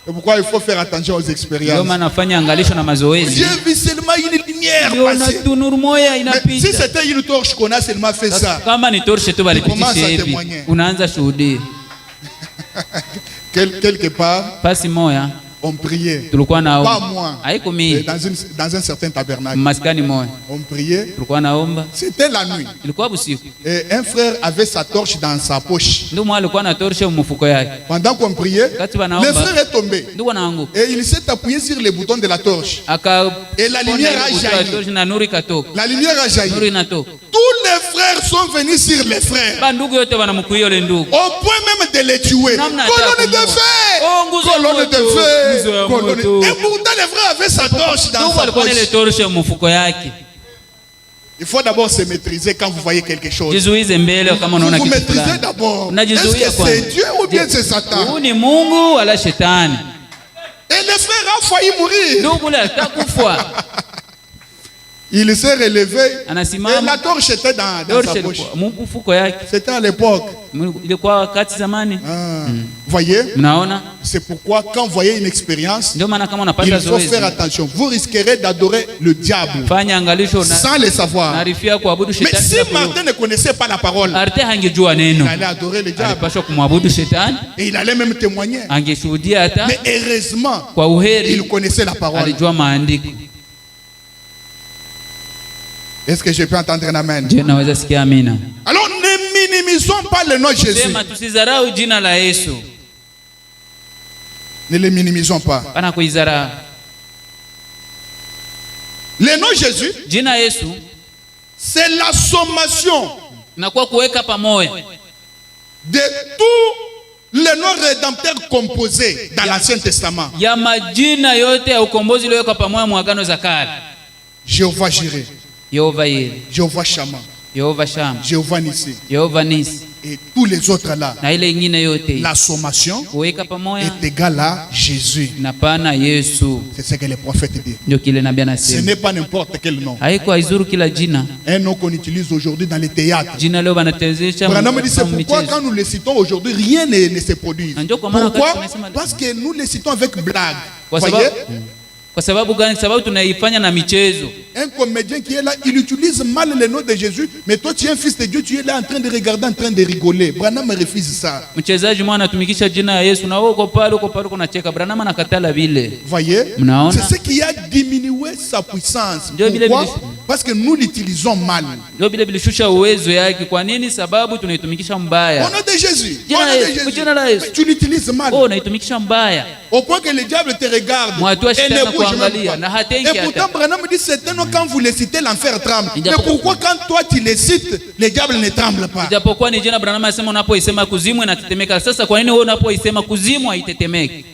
C'est pourquoi il faut faire attention aux Ndio expériences. maana nafanya angalisho na mazoezi. J'ai vu seulement une lumière Niliona passer. tu nuru moya Mais si inapita. c'était une torche qu'on a seulement fait ça, Kama ni torshe tu Commence balipitisha à hivi. témoigner. Unaanza shuhudia. quelque part, Pasi moya on priait. tulikuwa Pas naomba. moi. Haiko mimi. Dans un certain tabernacle. Maskani moya. On priait. Tulikuwa naomba. C'était la nuit. Ilikuwa usiku. Et un frère avait sa torche dans sa poche. Ndio mwa alikuwa na torshe mfuko yake. Pendant qu'on priait, Wakati le wanaomba. frère est tombé. Ndio wanaanguka. Et il s'est appuyé sur les boutons de la torche. Et la lumière a jailli. Na nuru ikatoka. La lumière a Nuru jailli. inatoka. Tous les frères sont venus sur les frères. Ba ndugu yote wanamkuia yule ndugu. Au point même de les tuer. Namna Colonne de ataka feu. Oh, nguzo ya Colonne de moto. Nguzo ya feu. Colonne- moto. Et pourtant les frères avaient sa torche dans Ndugu sa alikuwa na ile poche. torshe mfuko yake. Il faut d'abord se maîtriser quand vous voyez quelque chose. Jizuize mbele kama Vous unaona vous kitu maîtrisez fulani. d'abord. Est-ce Unajizuia que kwanza. c'est Dieu ou bien c'est Satan? Huu ni Mungu wala shetani. Et le frère a failli mourir. Ndugu yule atakufa. Il s'est relevé. Et Anasimama. la torche était dans sa Torshe poche. ilikuwa mfuko yake. C'était à l'époque. Ilikuwa wakati zamani. Ah. Voyez? Mnaona? C'est pourquoi quand vous voyez une expérience, Ndio maana kama unapata il faut zoezi, faire attention. Vous risquerez d'adorer le diable fanya angalisho sans le savoir. narifia kuabudu Mais shetani. si Martin ne connaissait pas la parole, Arte hangejua neno, il allait adorer le diable alipaswa kumwabudu shetani, et il allait même témoigner. angeshuhudia hata. Mais heureusement, Kwa uheri il connaissait la parole. alijua maandiko. Est-ce que je peux entendre un amen? Je naweza sikia amina? Alors ne minimisons pas le nom de Jésus. Sema tusizarau jina la Yesu. Ne le minimisons pas. Pana kuizarau. Le nom de Jésus, Jina Yesu c'est la sommation nakuwa kuweka pamoja de tous les noms rédempteurs composés dans l'Ancien Testament. ya majina yote ya ukombozi iliyowekwa pamoja mu agano za kale. Jéhovah Jireh, Yehova Yire, Jéhovah Shammah, Yehova Shama, Jéhovah Nissi Yehova Nisi et tous les autres là. na ile ingine yote. La sommation Kuweka pamoja est égale à Jésus. na pana Yesu. C'est ce que les prophètes disent. Ndio kile nabii Ce anasema. n'est pas n'importe quel nom. Haiko haizuru kila jina. Un nom qu'on utilise aujourd'hui dans les théâtres. Jina leo banatezesha Branham dit c'est mu pourquoi michezo. quand nous les citons aujourd'hui, rien ne se produit. Na ndio kwa maana Pourquoi? wakati tunasema- Parce que nous les citons avec blague. Kwa Voyez? sababu kwa sababu gani? Sababu tunaifanya na michezo. Un comédien qui est là, il utilise mal le nom de Jésus, mais toi tu es un fils de Dieu, tu es là en train de regarder, en train de rigoler. Branham refuse ça. Mchezaji mwana anatumikisha jina ya Yesu na wewe uko pale unacheka. Branham anakatala vile. Voyez? Mnaona? C'est ce qui a diminué sa puissance. Ndio vile Pourquoi? vile. Parce que nous l'utilisons mal. Ndio vile vilishusha uwezo yake. Kwa nini? Sababu tunaitumikisha Au mbaya. nom de Jésus. Jina Au nom la de Yesu, Jésus. jina la Yesu. Mais tu l'utilises mal. Oh, unaitumikisha mbaya. Au point que le diable te regarde Mwatu wa et shetani ne bouge kuangalia, même na pas. hatenki Et pourtant, hata. Branham dit c'est un nom quand vous les citez, l'enfer tremble. Mais Ijapo- pourquoi quand toi tu les cites, le diable ne tremble pas? Ijapokuwa ni jina Branham anasema unapoisema kuzimu inatetemeka. Sasa kwa nini wewe unapoisema kuzimu haitetemeki?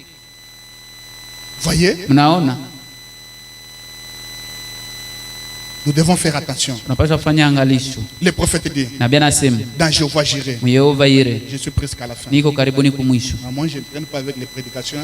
Voyez? Mnaona? Nous devons faire attention. Tunapaswa kufanya angalisho. Le prophète dit Nabii anasema dans Jéhovah Jireh, Yehova Yire, je suis presque à la fin. niko karibuni kumwisho. Moi, je ne traîne pas avec les prédications.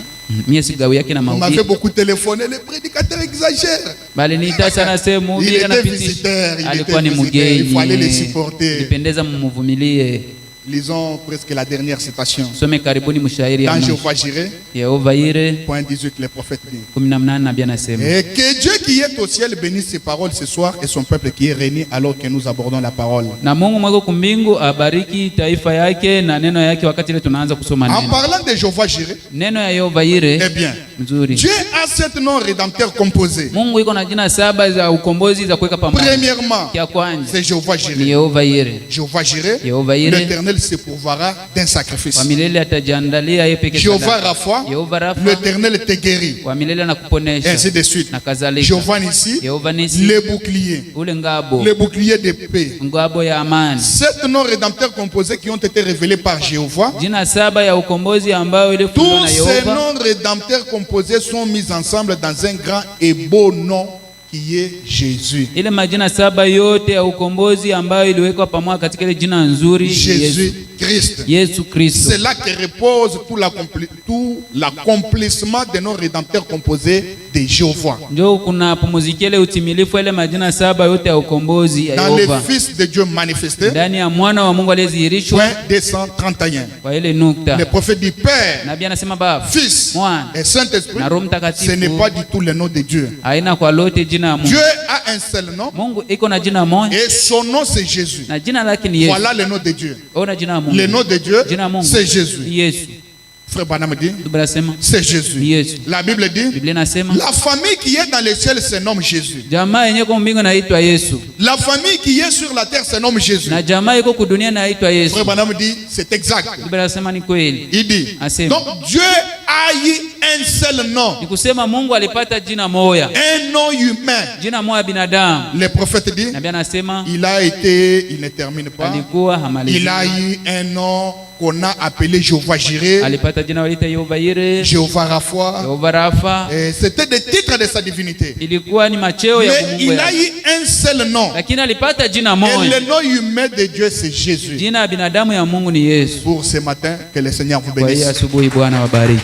Mie sigawi yake na On m'avait mahubiri. beaucoup téléphoné, les prédicateurs exagèrent. Bali niita sana sehemu Il mhubiri était anapitisha. visiteur, il Alikuwa ni était visiteur, il faut aller les mgeni. supporter. Nipendeza mumuvumilie. Lisons presque la dernière citation. Some karibuni mshairi ya Dans mwisho. Jéhovah Jireh, Yehova Yire point 18, le prophète dit 18 nabii anasema. et que Dieu qui est au ciel bénisse ses paroles ce soir et son peuple qui est réuni alors que nous abordons la parole. Na Mungu mwako kumbingu abariki taifa yake na neno yake wakati ile tunaanza kusoma En neno. parlant de Jéhovah Jireh, Neno ya Yehova Yire eh bien, mzuri. Dieu a sept noms rédempteurs composés. Mungu iko na jina 7 za ukombozi za kuweka pamoja. Premièrement, Kia kwanza c'est Jéhovah ni Jireh. Yehova Yire. Jéhovah Jireh, Yehova Yire. l'Éternel se pourvoira d'un sacrifice. Kwa milele atajiandalia yeye pekee. Jéhovah Rapha, Yehova Rafa. l'Éternel te guérit. Kwa milele Et anakuponesha. ainsi de suite. Na kadhalika. Jéhovah Nissi, Yehova Nisi. le bouclier. Ule ngabo. Le bouclier de paix. Ngabo ya amani. Sept noms rédempteurs composés qui ont été révélés par Jéhovah. Jina 7 ya ukombozi ambayo ilifunzwa Tous na ces Yehova. noms rédempteurs composés sont mis ensemble dans un grand et beau nom qui est Jésus. Ile majina 7 yote ya ukombozi ambayo iliwekwa pamoja katika ile jina nzuri Jésus Christ. Yesu Kristo. C'est là que repose tout l'accomplissement des noms rédempteurs composés de Jéhovah. Ndio kuna pumuzikia ile utimilifu ile majina 7 yote ya ukombozi ya Dans le Yehova. Fils de Dieu manifesté, Ndani ya mwana wa Mungu aliyedhihirishwa point 231. kwa ile nukta. Le prophète dit Père, Nabii anasema Baba, Fils Mwana et Saint-Esprit. na Roho Ce Mtakatifu. n'est pas du tout le nom de Dieu. Haina kwa lote jina ya Mungu. Dieu a un seul nom Mungu iko na jina moja et son nom c'est Jésus. na jina lake ni Yesu. Voilà le nom de Dieu. Ona jina la Mungu. Le nom de Dieu, Jina la Mungu c'est Jésus. ni Yesu. Frère Branham dit, Biblia inasema c'est ni Jésus. Yesu. La Bible dit, Biblia inasema la famille qui est dans le ciel se nomme Jésus. jamaa yenye kwa mbingu inaitwa Yesu La famille qui est sur la terre se nomme Jésus. na jamaa iko kudunia inaitwa Yesu. Frère Branham dit, c'est exact. Biblia inasema ni kweli. Il dit, Asema. donc Dieu a eu un seul nom, Ni kusema Mungu alipata jina moja, un nom humain. jina moja binaadamu. Le prophète dit, Nabii anasema il a été, il ne termine pas, alikuwa il hamalizi. a eu un nom qu'on a appelé Jéhovah Jireh, Alipata jina walita Yehova Yire, Jéhovah Rapha. Yehova Rafa. C'était des titres de sa divinité. Ilikuwa ni macheo ya Mais Mungu il a yake. eu un seul nom. Lakini alipata jina Et moja. le nom humain de Dieu, c'est Jésus. Jina ya binadamu ya Mungu ni Yesu. Pour ce matin, que le Seigneur vous Kwa hiyo bénisse. asubuhi Bwana wabariki.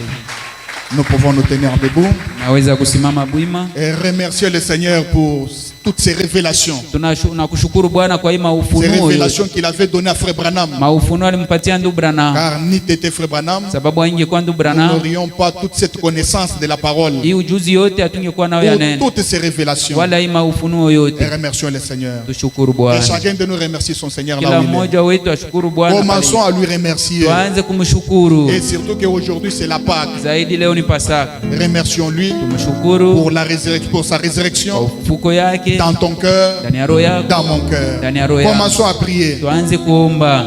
Nous pouvons nous tenir debout. Naweza kusimama bwima. Et remercier le Seigneur pour toutes ces révélations. Tunakushukuru Bwana kwa hii Ces maufunuo révélations qu'il avait données à Frère Branham. maufunuo alimpatia ndugu Branham. Car ni t'étais Frère Branham, Sababu haingekuwa ndugu nous Branham, n'aurions pas toute cette connaissance de la parole. hii ujuzi yote hatungekuwa nayo ya Pour neno. toutes ces révélations. Wala hii maufunuo Et yote. remercions le Seigneur. Tushukuru Et Bwana. chacun de nous remercie son Seigneur là Kila où il est. mmoja wetu ashukuru Bwana. Commençons à lui remercier. Tuanze kumshukuru. Et surtout qu'aujourd'hui c'est la Pâque. Zaidi leo ni Pasaka. Remercions-lui Tumshukuru pour sa résurrection fuko yake dans ton cœur, ndani ya roho yako, dans mon cœur. ndani ya roho yako. Commençons à prier. Tuanze kuomba.